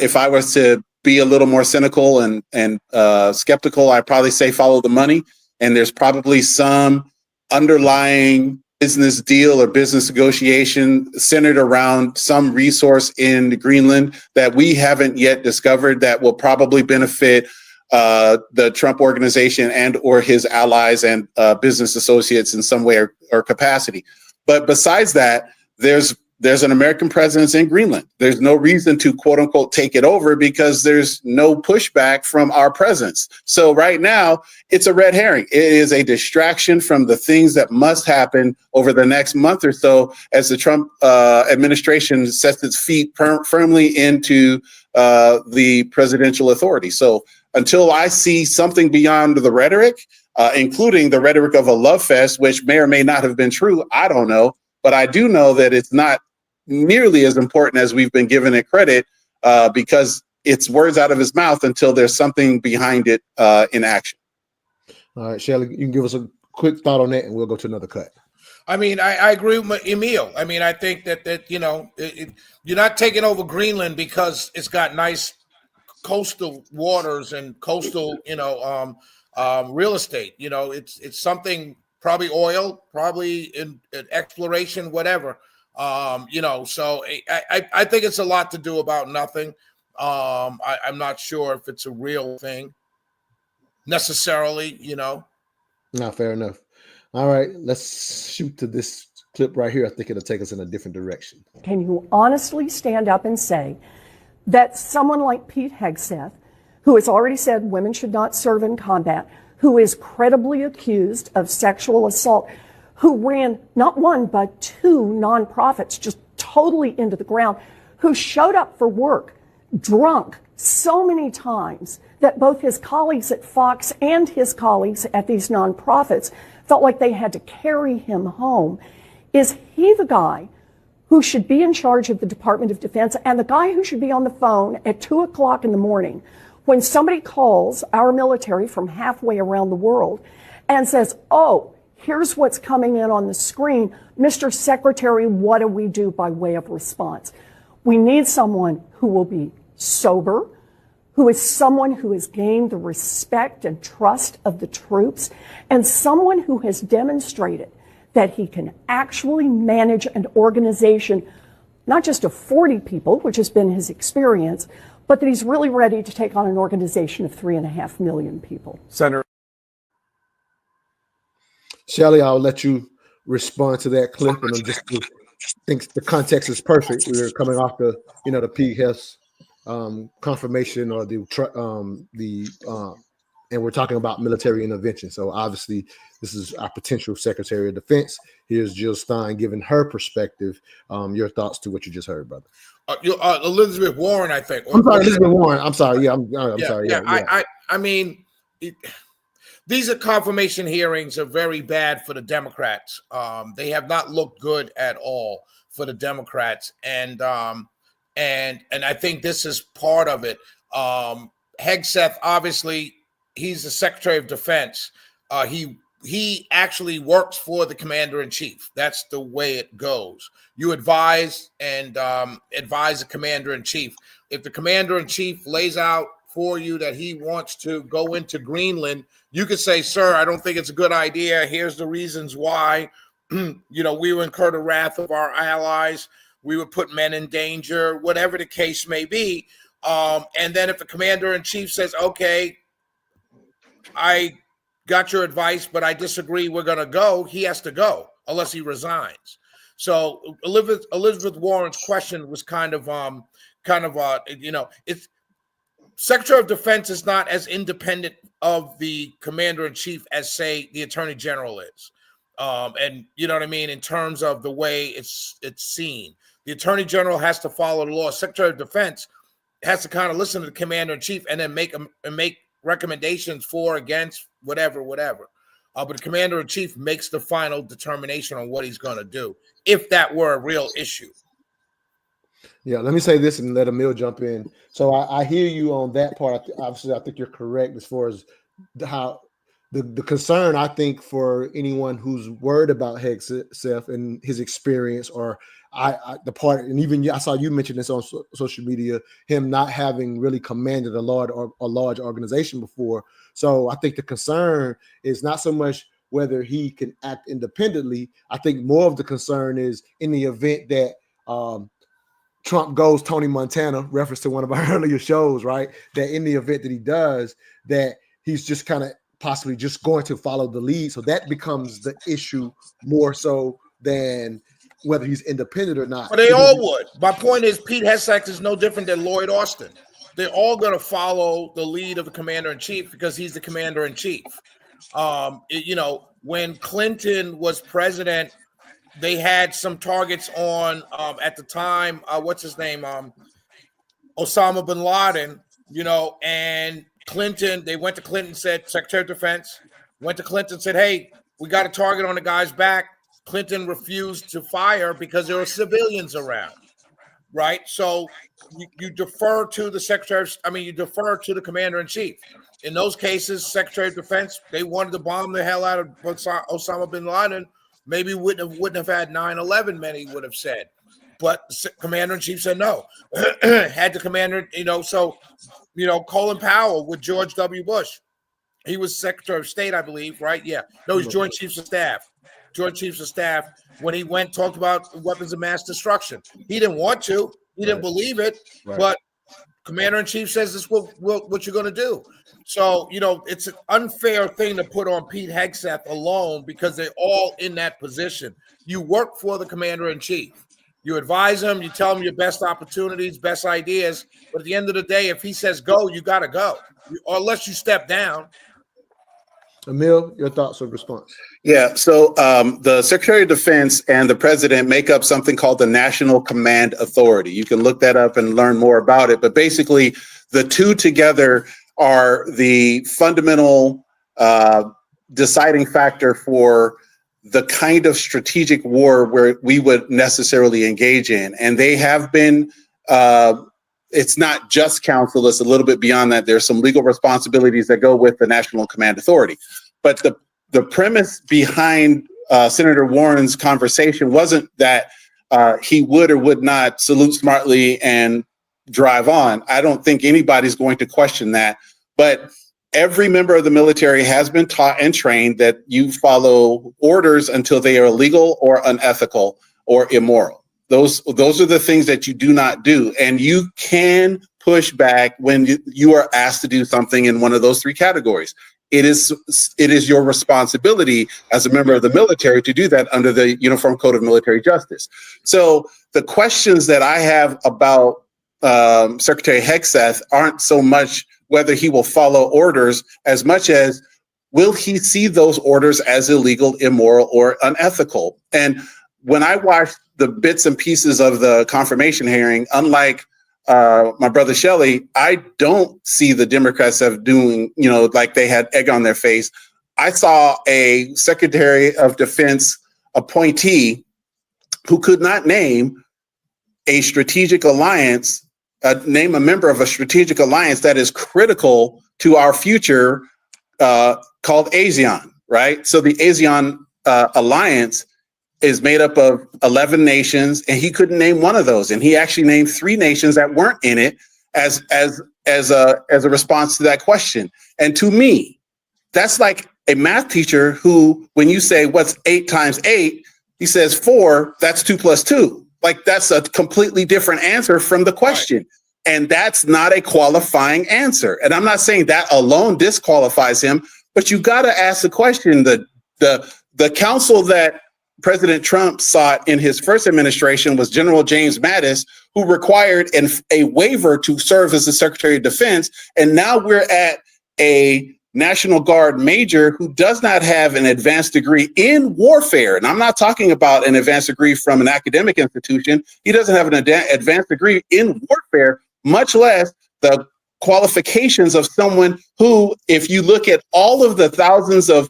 if I was to be a little more cynical and skeptical, I'd probably say follow the money. And there's probably some underlying business deal or business negotiation centered around some resource in Greenland that we haven't yet discovered that will probably benefit the Trump organization and or his allies and business associates in some way or capacity. But besides that, there's an American presence in Greenland. There's no reason to quote unquote take it over because there's no pushback from our presence. So right now it's a red herring. It is a distraction from the things that must happen over the next month or so as the Trump administration sets its feet firmly into the presidential authority. So until I see something beyond the rhetoric, including the rhetoric of a love fest, which may or may not have been true, I don't know. But I do know that it's not nearly as important as we've been giving it credit because it's words out of his mouth until there's something behind it in action. All right, Shelley, you can give us a quick thought on that and we'll go to another cut. I mean, I agree with Emil. I mean, I think that you're not taking over Greenland because it's got nice coastal waters and coastal, real estate. It's something, probably oil, probably in exploration, whatever. So I think it's a lot to do about nothing. I'm not sure if it's a real thing necessarily, Not fair enough. All right, let's shoot to this clip right here. I think it'll take us in a different direction. Can you honestly stand up and say that someone like Pete Hegseth, who has already said women should not serve in combat, who is credibly accused of sexual assault, who ran not one but two nonprofits just totally into the ground, who showed up for work drunk so many times that both his colleagues at Fox and his colleagues at these nonprofits felt like they had to carry him home. Is he the guy who should be in charge of the Department of Defense and the guy who should be on the phone at 2 o'clock in the morning when somebody calls our military from halfway around the world and says, oh, here's what's coming in on the screen. Mr. Secretary, what do we do by way of response? We need someone who will be sober, who is someone who has gained the respect and trust of the troops, and someone who has demonstrated that he can actually manage an organization not just of 40 people, which has been his experience, but that he's really ready to take on an organization of 3.5 million people. Senator Shelley, I'll let you respond to that clip, and I'm just think the context is perfect. We're coming off the the Pete Hegseth confirmation, or and we're talking about military intervention. So obviously, this is our potential Secretary of Defense. Here's Jill Stein giving her perspective. Your thoughts to what you just heard, brother. Elizabeth Warren, I think. I'm sorry, Elizabeth Warren. I'm sorry. Yeah, I'm sorry. Yeah. I mean, these are confirmation hearings are very bad for the Democrats. They have not looked good at all for the Democrats, and I think this is part of it. Hegseth, obviously, he's the Secretary of Defense. He actually works for the Commander-in-Chief. That's the way it goes. You advise the Commander-in-Chief. If the Commander-in-Chief lays out for you that he wants to go into Greenland, you could say, sir, I don't think it's a good idea. Here's the reasons why. We would incur the wrath of our allies. We would put men in danger, whatever the case may be. And then if the Commander-in-Chief says, okay, I got your advice, but I disagree, we're going to go, he has to go unless he resigns. So Elizabeth Warren's question was it's Secretary of Defense is not as independent of the Commander-in-Chief as, say, the Attorney General is. And you know what I mean, in terms of the way it's seen. The Attorney General has to follow the law. Secretary of Defense has to kind of listen to the Commander-in-Chief and then make recommendations for, against, whatever. But the Commander-in-Chief makes the final determination on what he's going to do, if that were a real issue. Yeah, let me say this and let Emil jump in. So I hear you on that part. Obviously, I think you're correct as far as how the concern, I think, for anyone who's worried about Hegseth and his experience, or the part, and even I saw you mention this on social media, him not having really commanded a large organization before. So I think the concern is not so much whether he can act independently. I think more of the concern is in the event that Trump goes Tony Montana, reference to one of our earlier shows, right? That in the event that he does, that he's just kind of possibly just going to follow the lead. So that becomes the issue more so than whether he's independent or not. But they all would. My point is, Pete Hegseth is no different than Lloyd Austin. They're all going to follow the lead of the Commander-in-Chief because he's the Commander-in-Chief. When Clinton was president, they had some targets on, at the time, what's his name? Osama bin Laden, and Clinton, they went to Clinton, said, Secretary of Defense, went to Clinton, said, hey, we got a target on the guy's back. Clinton refused to fire because there were civilians around, right? So you defer to the you defer to the Commander-in-Chief. In those cases, Secretary of Defense, they wanted to bomb the hell out of Osama bin Laden. Maybe wouldn't have had 9/11, many would have said. But Commander-in-Chief said no. Had the commander, Colin Powell with George W. Bush. He was Secretary of State, I believe, right? Yeah. No, he's Joint Chiefs of Staff. Joint Chiefs of Staff, when he talked about weapons of mass destruction. He didn't want to. He didn't believe it. Right. But Commander-in-Chief says this is what you're going to do. So, it's an unfair thing to put on Pete Hegseth alone because they're all in that position. You work for the Commander-in-Chief. You advise him. You tell him your best opportunities, best ideas. But at the end of the day, if he says go, you got to go. Or unless you step down. Emil, your thoughts or response? Yeah, so the Secretary of Defense and the President make up something called the National Command Authority. You can look that up and learn more about it. But basically, the two together are the fundamental deciding factor for the kind of strategic war where we would necessarily engage in. And they have been, it's not just counsel, it's a little bit beyond that. There's some legal responsibilities that go with the National Command Authority. But the premise behind Senator Warren's conversation wasn't that he would or would not salute smartly and drive on. I don't think anybody's going to question that. But every member of the military has been taught and trained that you follow orders until they are illegal or unethical or immoral. Those are the things that you do not do. And you can push back when you are asked to do something in one of those three categories. It is your responsibility as a member of the military to do that under the Uniform Code of Military Justice. So the questions that I have about Secretary Hegseth aren't so much whether he will follow orders as much as will he see those orders as illegal, immoral, or unethical. And when I watched the bits and pieces of the confirmation hearing, unlike my brother Shelley, I don't see the Democrats of doing, like they had egg on their face. I saw a Secretary of Defense appointee who could not name a strategic alliance, name a member of a strategic alliance that is critical to our future, called ASEAN, right? So the ASEAN alliance is made up of 11 nations, and he couldn't name one of those. And he actually named 3 nations that weren't in it as a response to that question. And to me, that's like a math teacher who, when you say what's 8 times 8, he says 4, that's 2 plus 2. Like, that's a completely different answer from the question. And that's not a qualifying answer. And I'm not saying that alone disqualifies him, but you got to ask the question. The counsel that President Trump sought in his first administration was General James Mattis, who required a waiver to serve as the Secretary of Defense. And now we're at a National Guard major who does not have an advanced degree in warfare. And I'm not talking about an advanced degree from an academic institution. He doesn't have an advanced degree in warfare, much less the qualifications of someone who, if you look at all of the thousands of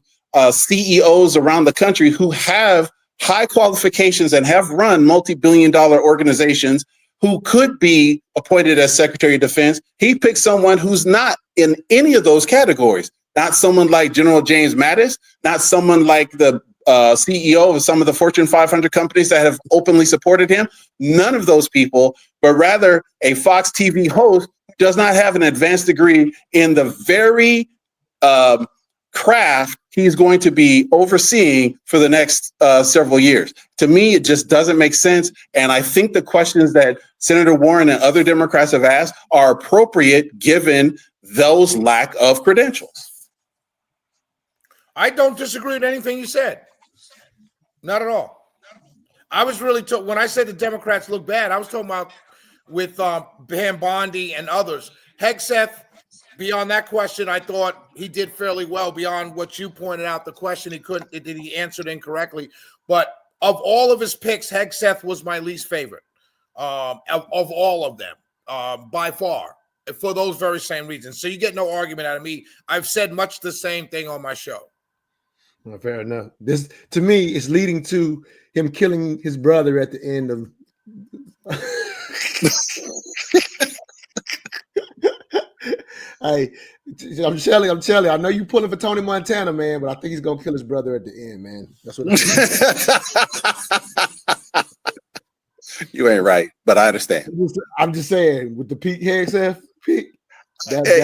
CEOs around the country who have high qualifications and have run multi-billion-dollar organizations who could be appointed as Secretary of Defense, he picked someone who's not in any of those categories. Not someone like General James Mattis, not someone like the CEO of some of the Fortune 500 companies that have openly supported him. None of those people, but rather a Fox TV host who does not have an advanced degree in the very craft he's going to be overseeing for the next several years. To me, it just doesn't make sense. And I think the questions that Senator Warren and other Democrats have asked are appropriate given those lack of credentials. I don't disagree with anything you said. Not at all. I was really when I said the Democrats look bad, I was talking about with Pam Bondi and others. Hegseth, beyond that question, I thought he did fairly well. Beyond what you pointed out, the question he answered incorrectly. But of all of his picks, Hegseth was my least favorite of all of them by far, for those very same reasons. So you get no argument out of me. I've said much the same thing on my show. Well, fair enough. This, to me, is leading to him killing his brother at the end of. I'm Shelley. I know you pulling for Tony Montana, man, but I think he's gonna kill his brother at the end, man. That's what. You ain't right, but I understand. I'm just saying, with the Pete Hegseth pick.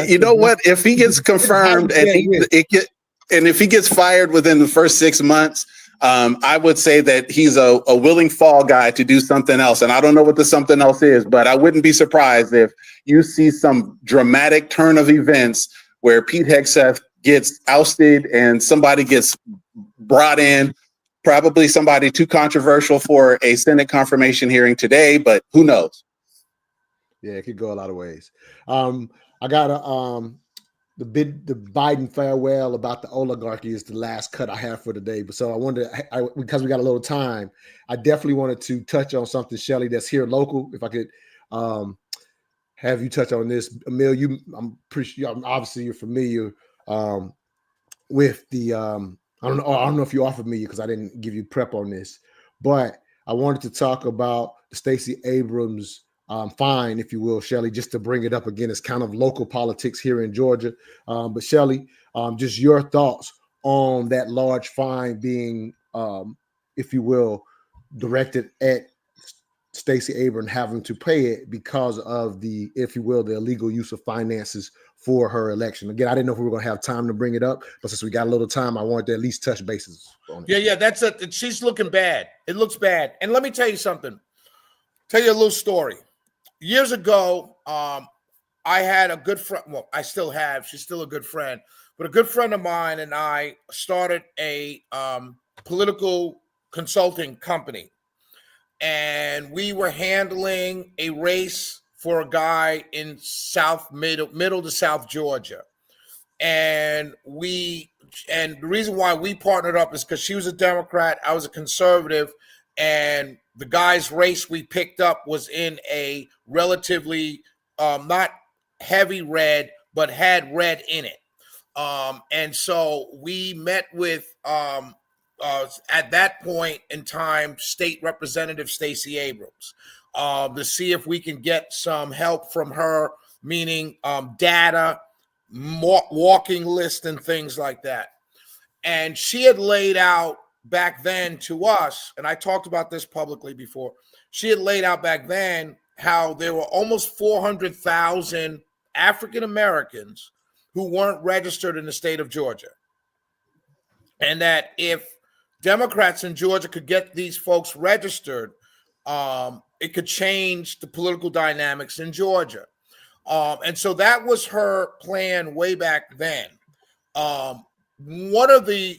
You know what? If he gets confirmed and if he gets fired within the first 6 months, I would say that he's a willing fall guy to do something else. And I don't know what the something else is, but I wouldn't be surprised if you see some dramatic turn of events where Pete Hegseth gets ousted and somebody gets brought in, probably somebody too controversial for a Senate confirmation hearing today, but who knows? Yeah, it could go a lot of ways. I got the Biden farewell about the oligarchy is the last cut I have for today. But so I wanted to, because we got a little time, I definitely wanted to touch on something, Shelley, that's here local. If I could have you touch on this, Emil, I'm pretty sure, obviously you're familiar with the, I don't know if you offered me because I didn't give you prep on this, but I wanted to talk about the Stacey Abrams fine, if you will, Shelley, just to bring it up again. It's kind of local politics here in Georgia. But Shelley, just your thoughts on that large fine being, if you will, directed at Stacey Abrams having to pay it because of the, if you will, the illegal use of finances for her election. Again, I didn't know if we were going to have time to bring it up, but since we got a little time, I wanted to at least touch bases on it. Yeah, that's she's looking bad. It looks bad. And let me tell you something. Tell you a little story. Years ago, I had a good friend. Well, I still have. She's still a good friend. But a good friend of mine and I started a political consulting company. And we were handling a race for a guy in middle to South Georgia. And the reason why we partnered up is because she was a Democrat, I was a conservative, and the guy's race we picked up was in a relatively not heavy red, but had red in it. And so we met with at that point in time, State Representative Stacey Abrams, to see if we can get some help from her, meaning data, walking list, and things like that. And she had laid out back then to us, and I talked about this publicly before, she had laid out back then how there were almost 400,000 African Americans who weren't registered in the state of Georgia. And that if Democrats in Georgia could get these folks registered, it could change the political dynamics in Georgia. And so that was her plan way back then. One of the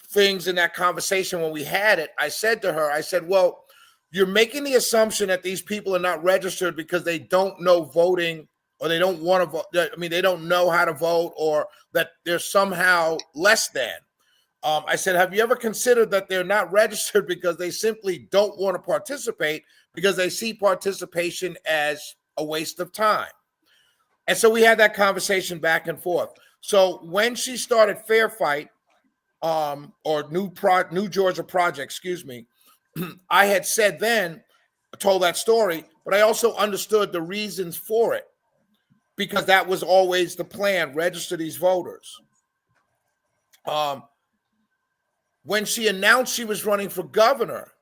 things in that conversation when we had it, I said to her, I said, well, you're making the assumption that these people are not registered because they don't know voting, or they don't want to vote. I mean, they don't know how to vote, or that they're somehow less than. I said, have you ever considered that they're not registered because they simply don't want to participate because they see participation as a waste of time? And so we had that conversation back and forth. So when she started Fair Fight, or New Georgia Project, excuse me, I had said then, told that story, but I also understood the reasons for it, because that was always the plan, register these voters. When she announced she was running for governor,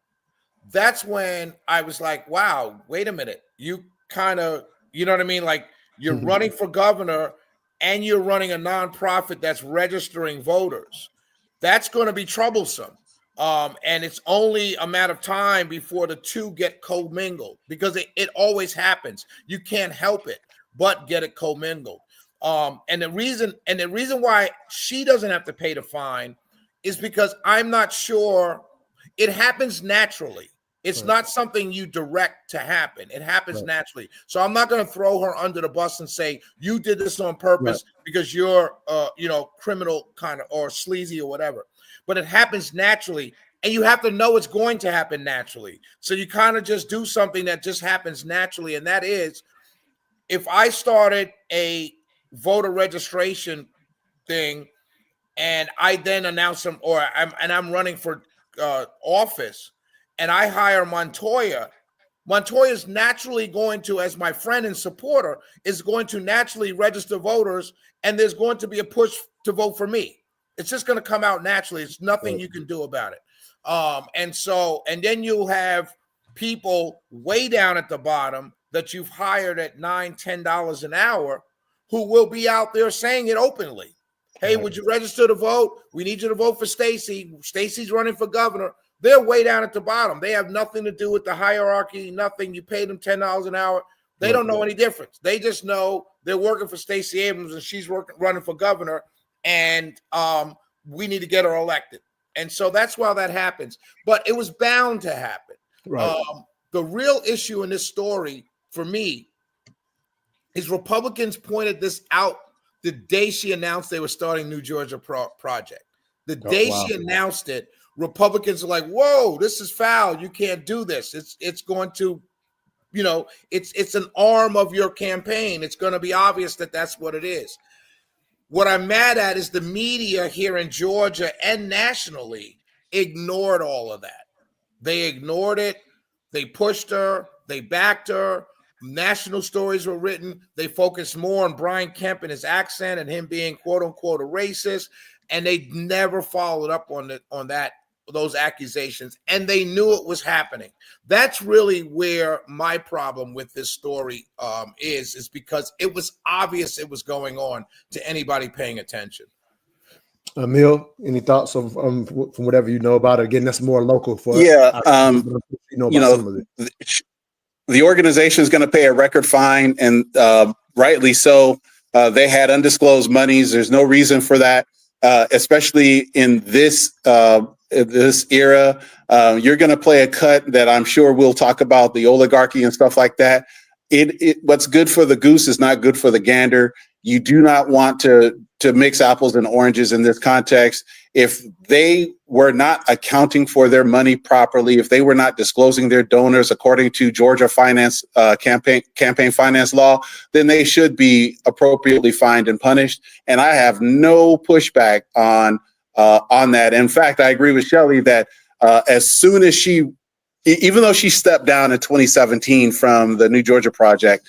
that's when I was like, wow, wait a minute. You kind of, you know what I mean? Like, you're running for governor and you're running a nonprofit that's registering voters. That's going to be troublesome. And it's only a matter of time before the two get commingled, because it always happens. You can't help it but get it commingled. And the reason why she doesn't have to pay the fine is because I'm not sure it happens naturally. It's not something you direct to happen. It happens naturally. So I'm not going to throw her under the bus and say, you did this on purpose because you're, criminal kind of, or sleazy or whatever. But it happens naturally. And you have to know it's going to happen naturally. So you kind of just do something that just happens naturally. And that is, if I started a voter registration thing and I then announce them, or I'm running for office, and I hire Montoya is naturally going to, as my friend and supporter, is going to naturally register voters, and there's going to be a push to vote for me. It's just going to come out naturally. It's nothing you can do about it. And then you'll have people way down at the bottom that you've hired at $9, $10 an hour who will be out there saying it openly. Hey, would you register to vote? We need you to vote for Stacey. Stacey's running for governor. They're way down at the bottom. They have nothing to do with the hierarchy, nothing. You pay them $10 an hour. They don't know any difference. They just know they're working for Stacey Abrams and she's running for governor, and we need to get her elected. And so that's why that happens. But it was bound to happen. Right. The real issue in this story for me is Republicans pointed this out the day she announced they were starting New Georgia Project. The day she announced it, Republicans are like, whoa, this is foul. You can't do this. It's going to, it's an arm of your campaign. It's going to be obvious that that's what it is. What I'm mad at is the media here in Georgia and nationally ignored all of that. They ignored it. They pushed her. They backed her. National stories were written. They focused more on Brian Kemp and his accent and him being quote unquote a racist. And they never followed up on those accusations. And they knew it was happening. That's really where my problem with this story is because it was obvious it was going on to anybody paying attention. Emil, any thoughts from whatever you know about it? Again, that's more local for some of the organization is going to pay a record fine, and rightly so. They had undisclosed monies. There's no reason for that, especially in this era. You're going to play a cut that I'm sure we'll talk about, the oligarchy and stuff like that. What's good for the goose is not good for the gander. You do not want to mix apples and oranges in this context. If they were not accounting for their money properly, if they were not disclosing their donors according to Georgia finance campaign finance law, then they should be appropriately fined and punished. And I have no pushback on that. In fact, I agree with Shelley that as soon as even though she stepped down in 2017 from the New Georgia Project,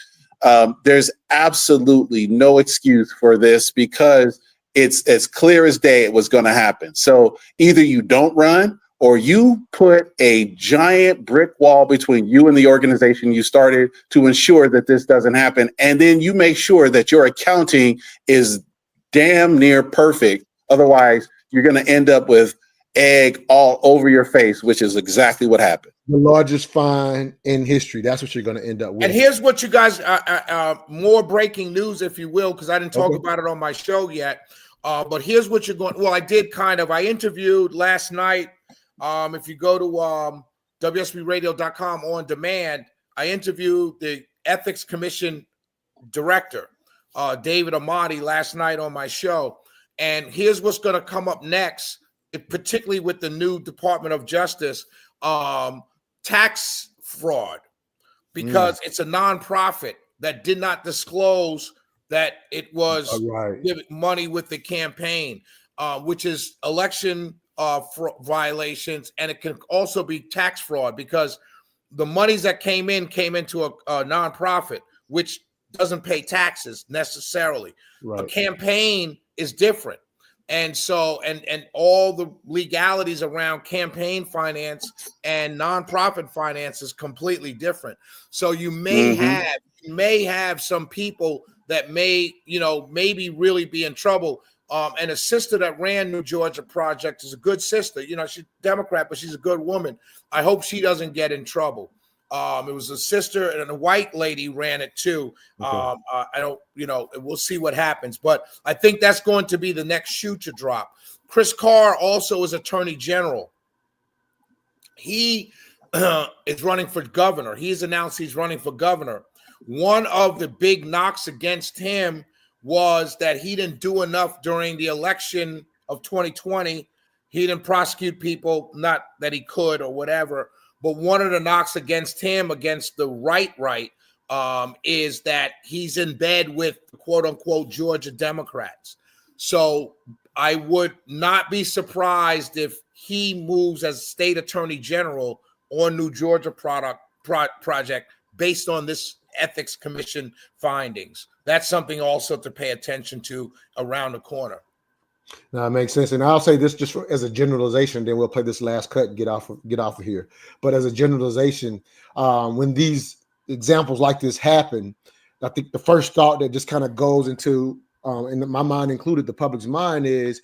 there's absolutely no excuse for this, because it's as clear as day it was going to happen. So either you don't run, or you put a giant brick wall between you and the organization you started to ensure that this doesn't happen. And then you make sure that your accounting is damn near perfect. Otherwise, you're going to end up with egg all over your face, which is exactly what happened. The largest fine in history. That's what you're going to end up with. And here's what you guys, more breaking news, if you will, because I didn't talk about it on my show yet. But here's what you're going. Well, I did kind of. I interviewed last night. If you go to WSBRadio.com on demand, I interviewed the Ethics Commission director, David Amati, last night on my show. And here's what's going to come up next, particularly with the new Department of Justice, tax fraud, because it's a nonprofit that did not disclose that it was giving money with the campaign, which is election violations, and it can also be tax fraud, because the monies that came into a nonprofit, which doesn't pay taxes necessarily. A campaign is different. And so, and all the legalities around campaign finance and nonprofit finance is completely different. So you may have some people that may, maybe really be in trouble. And a sister that ran New Georgia Project is a good sister. She's Democrat, but she's a good woman. I hope she doesn't get in trouble. It was a sister and a white lady ran it too. I don't, we'll see what happens, but I think that's going to be the next shoe to drop. Chris Carr also is Attorney General. He is running for governor. He's announced he's running for governor. One of the big knocks against him was that he didn't do enough during the election of 2020. He didn't prosecute people, not that he could or whatever. But one of the knocks against him, against the right, is that he's in bed with quote unquote Georgia Democrats. So I would not be surprised if he moves as state attorney general on New Georgia project based on this ethics commission findings. That's something also to pay attention to around the corner. No, it makes sense. And I'll say this just as a generalization, then we'll play this last cut and get off of here. But as a generalization, when these examples like this happen, I think the first thought that just kind of goes into, in my mind included, the public's mind, is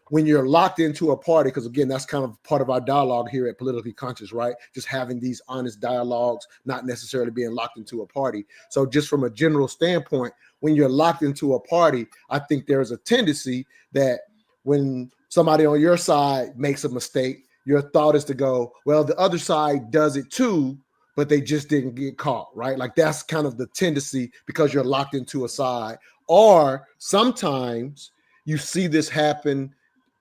when you're locked into a party, because again, that's kind of part of our dialogue here at Politically Conscious, right? Just having these honest dialogues, not necessarily being locked into a party. So just from a general standpoint, when you're locked into a party, I think there's a tendency that when somebody on your side makes a mistake, your thought is to go, well, the other side does it too, but they just didn't get caught, right? Like that's kind of the tendency because you're locked into a side. Or sometimes you see this happen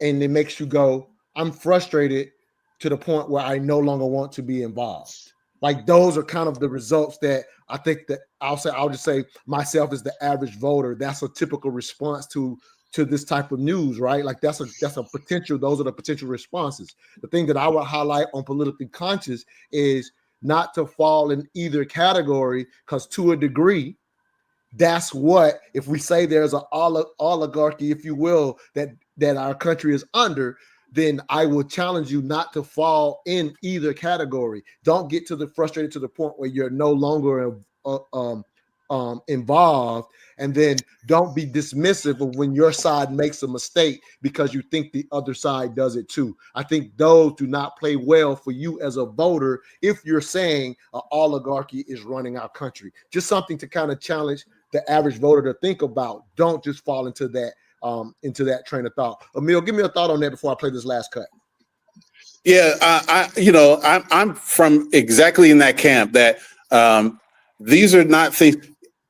and it makes you go, I'm frustrated to the point where I no longer want to be involved. Like those are kind of the results that I think that I'll just say myself as the average voter, that's a typical response to this type of news, right? Like that's a potential, those are the potential responses. The thing that I would highlight on Politically Conscious is not to fall in either category, because to a degree, that's what, if we say there's an oligarchy, if you will, that our country is under, then I will challenge you not to fall in either category. Don't get frustrated to the point where you're no longer involved. and then don't be dismissive of when your side makes a mistake because you think the other side does it too. I think those do not play well for you as a voter if you're saying an oligarchy is running our country. Just something to kind of challenge the average voter to think about. Don't just fall into that train of thought. Emil, give me a thought on that before I play this last cut. Yeah, I'm from exactly in that camp that these are not things.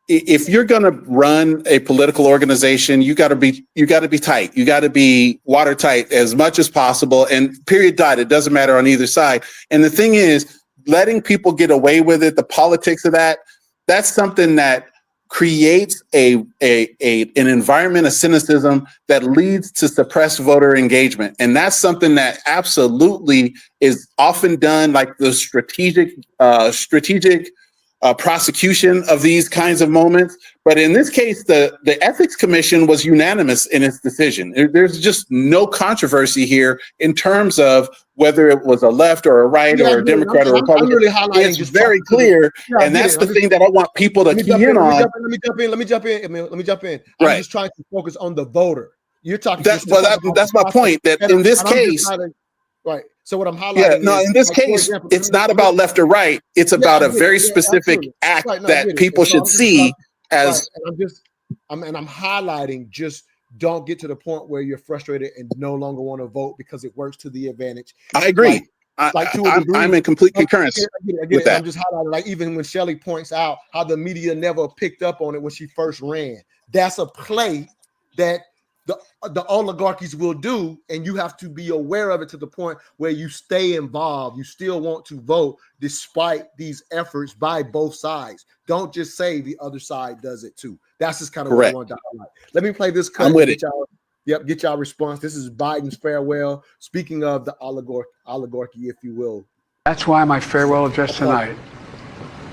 If you're going to run a political organization, you got to be tight. You got to be watertight as much as possible. And period. Dot. It doesn't matter on either side. And the thing is, letting people get away with it, the politics of that's something that creates an environment of cynicism that leads to suppressed voter engagement. And that's something that absolutely is often done, like the strategic prosecution of these kinds of moments. But in this case, the Ethics Commission was unanimous in its decision. There's just no controversy here in terms of whether it was a left or a right or a Democrat or a Republican. Really highlighting it's very clear, and that's the thing that I want people to key in on. Let me jump in. I'm just trying to focus on the voter. You're talking. That's my point. That in this case, right. So what I'm highlighting, in this case, it's not about left or right. It's about a very specific act that people should see as. I'm highlighting. Just don't get to the point where you're frustrated and no longer want to vote because it works to the advantage. I agree. I'm in complete concurrence with that. I'm just highlighting, like even when Shelley points out how the media never picked up on it when she first ran. That's a play that the oligarchies will do, and you have to be aware of it to the point where you stay involved. You still want to vote despite these efforts by both sides. Don't just say the other side does it too. That's just kind of what I want to highlight. Let me play this cut. I'm with it. Get y'all response. This is Biden's farewell. Speaking of the oligarchy, if you will. That's why my farewell address tonight,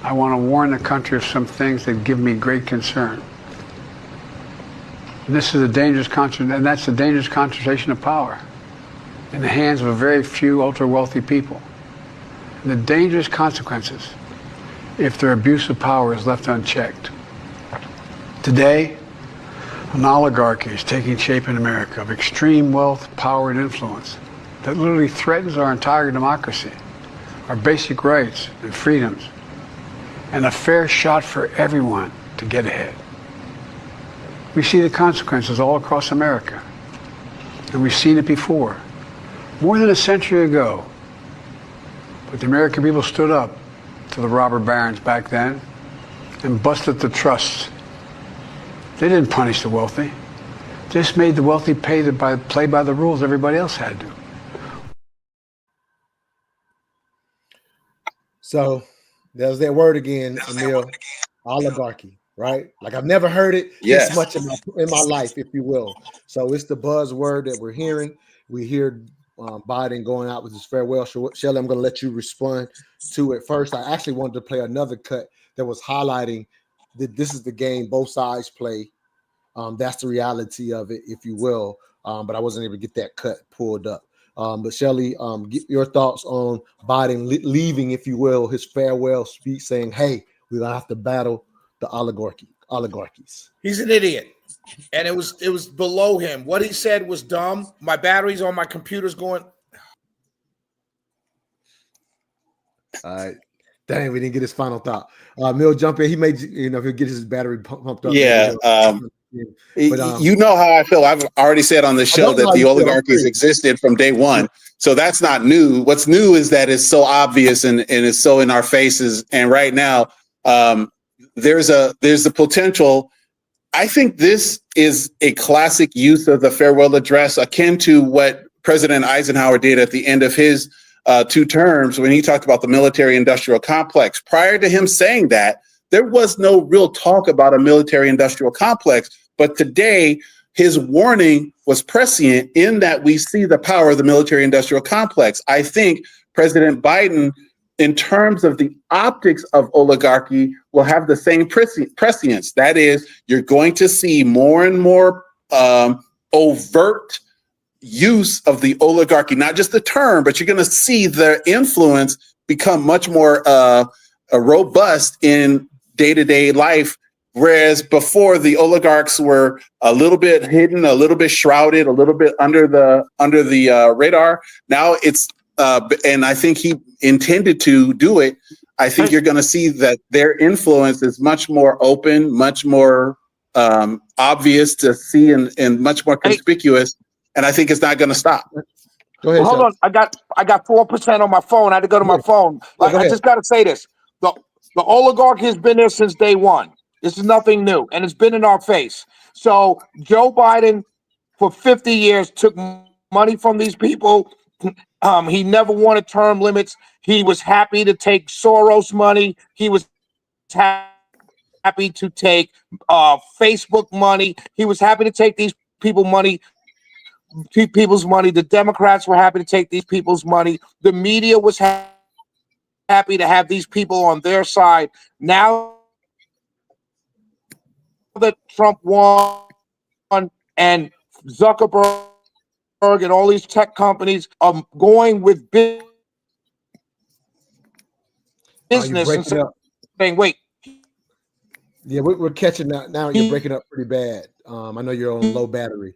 I want to warn the country of some things that give me great concern. This is a dangerous concentration, and that's a dangerous concentration of power in the hands of a very few ultra-wealthy people. And the dangerous consequences if their abuse of power is left unchecked. Today, an oligarchy is taking shape in America of extreme wealth, power, and influence that literally threatens our entire democracy, our basic rights and freedoms, and a fair shot for everyone to get ahead. We see the consequences all across America, and we've seen it before, more than a century ago. But the American people stood up to the robber barons back then and busted the trusts. They didn't punish the wealthy, just made the wealthy play by the rules everybody else had to. So there's that word again, Emil, oligarchy. Right? Like I've never heard it this much in my life, if you will. So it's the buzzword that we're hearing. We hear Biden going out with his farewell. Shelley, I'm going to let you respond to it first. I actually wanted to play another cut that was highlighting that this is the game both sides play. That's the reality of it, if you will. But I wasn't able to get that cut pulled up. But Shelley, get your thoughts on Biden leaving, if you will, his farewell speech saying, hey, we're going to have to battle the oligarchies. He's an idiot, and it was below him. What he said was dumb. My batteries on my computer's going. All right, dang, we didn't get his final thought. Mill, jump in. He may, he'll get his battery pumped up. Yeah, but, you know how I feel. I've already said on the show that the oligarchies existed from day one, so that's not new. What's new is that it's so obvious and it's so in our faces. And right now, there's the potential. I think this is a classic use of the farewell address, akin to what President Eisenhower did at the end of his 2 terms when he talked about the military-industrial complex. Prior to him saying that, there was no real talk about a military-industrial complex. But today, his warning was prescient in that we see the power of the military-industrial complex. I think President Biden, in terms of the optics of oligarchy, will have the same prescience. That is, you're going to see more and more overt use of the oligarchy, not just the term, but you're going to see their influence become much more robust in day-to-day life Whereas before, the oligarchs were a little bit hidden, a little bit shrouded, a little bit under the radar. Now it's and I think he intended to do it. I think you're going to see that their influence is much more open, much more obvious to see, and much more conspicuous. And I think it's not going to stop. Go ahead. Well, hold on, I got 4% on my phone. I had to go to my phone. I just got to say this: the oligarchy has been there since day one. This is nothing new, and it's been in our face. So Joe Biden, for 50 years, took money from these people. He never wanted term limits. He was happy to take Soros money. He was happy to take Facebook money. He was happy to take these people's money. The Democrats were happy to take these people's money. The media was happy to have these people on their side. Now that Trump won and Zuckerberg and all these tech companies are going with business and saying, wait. Yeah, we're catching that now. You're breaking up pretty bad. I know you're on low battery.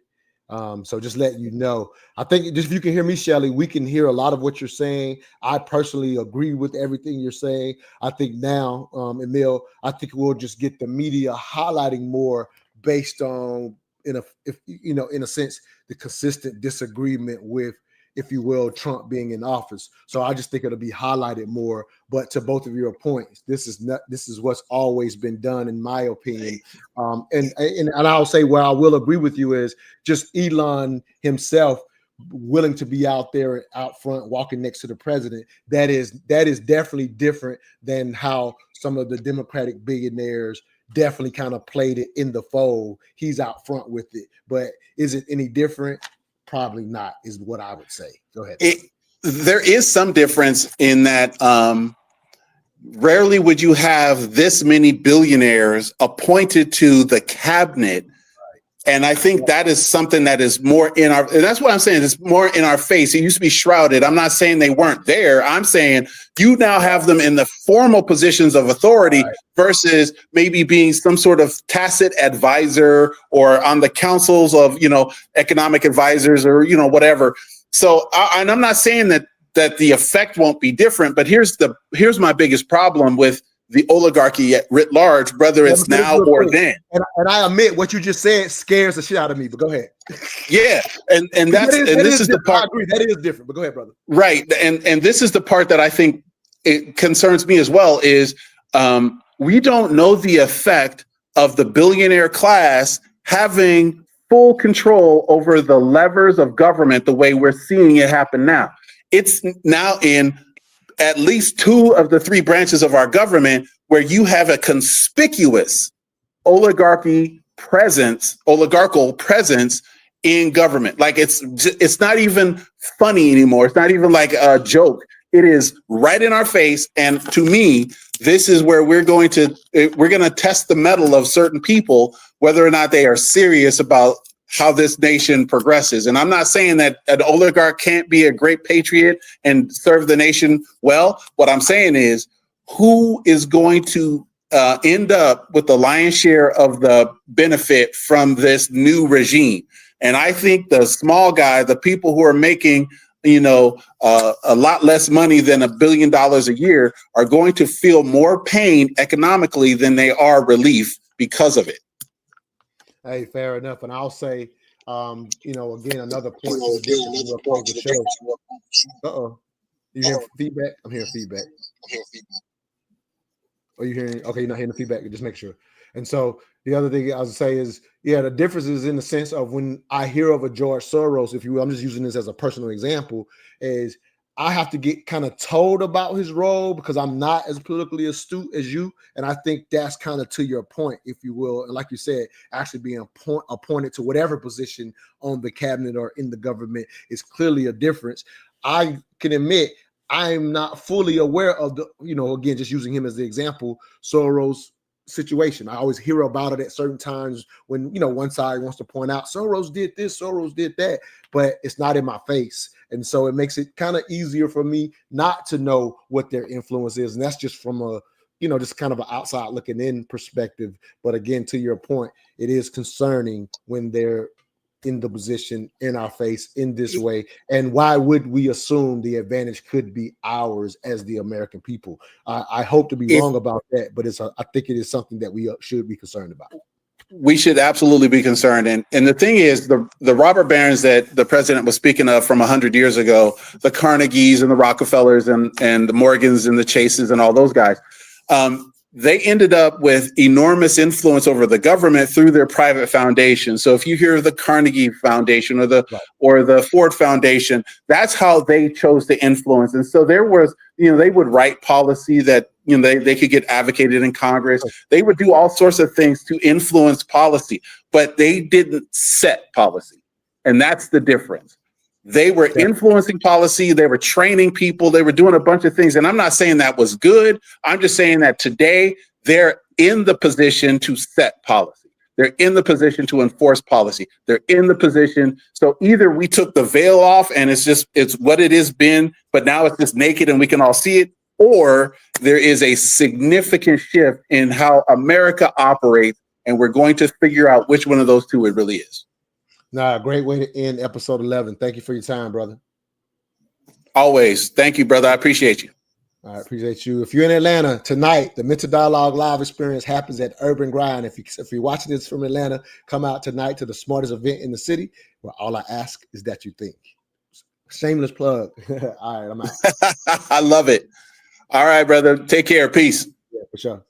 So just letting you know. I think just if you can hear me, Shelly, we can hear a lot of what you're saying. I personally agree with everything you're saying. I think now, Emil, I think we'll just get the media highlighting more based on, in a sense, the consistent disagreement with, if you will, Trump being in office. So I just think it'll be highlighted more. But to both of your points, this is what's always been done, in my opinion. And I'll say where I will agree with you is just Elon himself willing to be out there, out front, walking next to the president. That is definitely different than how some of the Democratic billionaires definitely kind of played it in the fold. He's out front with it. But is it any different? Probably not, is what I would say. Go ahead. There is some difference in that rarely would you have this many billionaires appointed to the cabinet. And I think that is something that is more in our, and that's what I'm saying, it's more in our face. It used to be shrouded. I'm not saying they weren't there. I'm saying you now have them in the formal positions of authority versus maybe being some sort of tacit advisor or on the councils of, economic advisors or, whatever. So, and I'm not saying that the effect won't be different, but here's my biggest problem with the oligarchy writ large, whether it's now or then. And I admit what you just said scares the shit out of me, but go ahead. Yeah. And this is the part. I agree. That is different, but go ahead, brother. Right. And this is the part that I think it concerns me as well is we don't know the effect of the billionaire class having full control over the levers of government the way we're seeing it happen now. It's now in at least 2 of the 3 branches of our government where you have a conspicuous oligarchical presence in government. Like it's not even funny anymore. It's not even like a joke. It is right in our face. And to me, this is where we're going to test the mettle of certain people, whether or not they are serious about how this nation progresses. And I'm not saying that an oligarch can't be a great patriot and serve the nation well. What I'm saying is who is going to end up with the lion's share of the benefit from this new regime. And I think the small guy, the people who are making, a lot less money than $1 billion a year are going to feel more pain economically than they are relief because of it. Hey, fair enough. And I'll say, again, another point to the show. Uh-oh. You hearing feedback? I'm hearing feedback. Are you hearing? Okay, you're not hearing the feedback. Just make sure. And so the other thing I was say is, the difference is in the sense of when I hear of a George Soros, if you will, I'm just using this as a personal example, is I have to get kind of told about his role because I'm not as politically astute as you. And I think that's kind of to your point, if you will. And like you said, actually being appointed to whatever position on the cabinet or in the government is clearly a difference. I can admit I'm not fully aware of the, again, just using him as the example, Soros situation. I always hear about it at certain times when, one side wants to point out Soros did this, Soros did that, but it's not in my face. And so it makes it kind of easier for me not to know what their influence is. And that's just from a, just kind of an outside looking in perspective. But again, to your point, it is concerning when they're in the position in our face in this way. And why would we assume the advantage could be ours as the American people? I hope to be wrong about that, but I think it is something that we should be concerned about. We should absolutely be concerned. And the thing is, the robber barons that the president was speaking of from 100 years ago, the Carnegies and the Rockefellers and the Morgans and the Chases and all those guys, they ended up with enormous influence over the government through their private foundation. So if you hear of the Carnegie Foundation or the Ford Foundation, that's how they chose to influence. And so there was, they would write policy that, they could get advocated in Congress. They would do all sorts of things to influence policy, but they didn't set policy. And that's the difference. They were influencing policy. They were training people. They were doing a bunch of things. And I'm not saying that was good. I'm just saying that today they're in the position to set policy. They're in the position to enforce policy. They're in the position. So either we took the veil off and it's what it has been, but now it's just naked and we can all see it, or there is a significant shift in how America operates. And we're going to figure out which one of those two it really is. Great way to end episode 11. Thank you for your time, brother. Always. Thank you, brother. I appreciate you. I appreciate you. If you're in Atlanta tonight, the Mental Dialogue live experience happens at Urban Grind. If you're watching this from Atlanta, come out tonight to the smartest event in the city, where all I ask is that you think. Shameless plug. All right, I'm out. I love it. All right, brother. Take care. Peace. Yeah, for sure.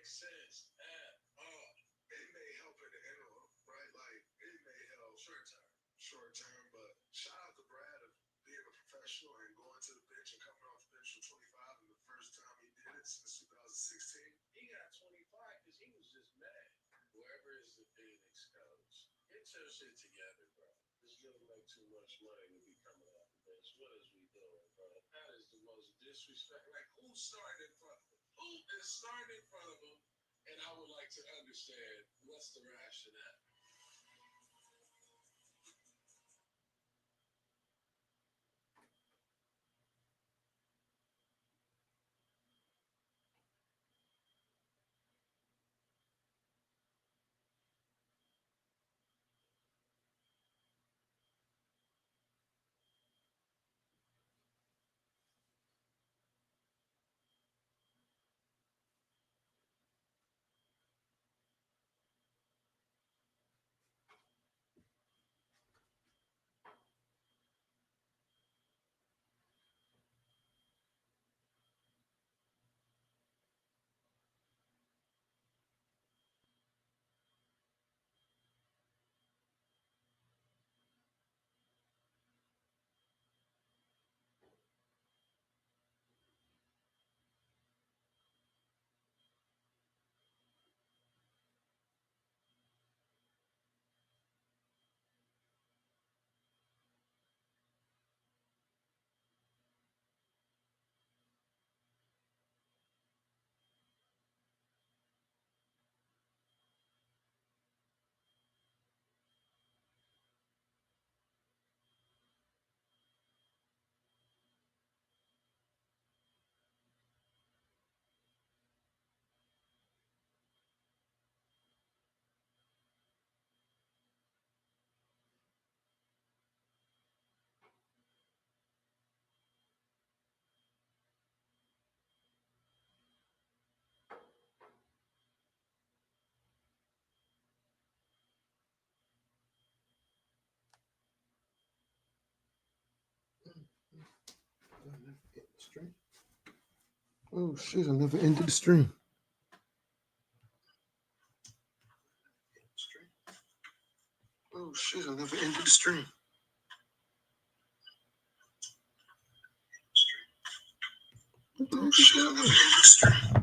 sense at all. It may help in the interim, right? Like, it may help short term, but shout out to Brad of being a professional and going to the bench and coming off the bench for 25, and the first time he did it since 2016. He got 25 because he was just mad. Whoever is the Phoenix coach, get your shit together, bro. This gonna make too much money to be coming off the bench. What is we doing, bro? That is the most disrespect. Like, who's starting in front of him? Who is starting in front of him? And I would like to understand what's the rationale. Oh shit, I never ended the stream. Oh shit, I never ended the stream. Oh shit, I never ended the stream.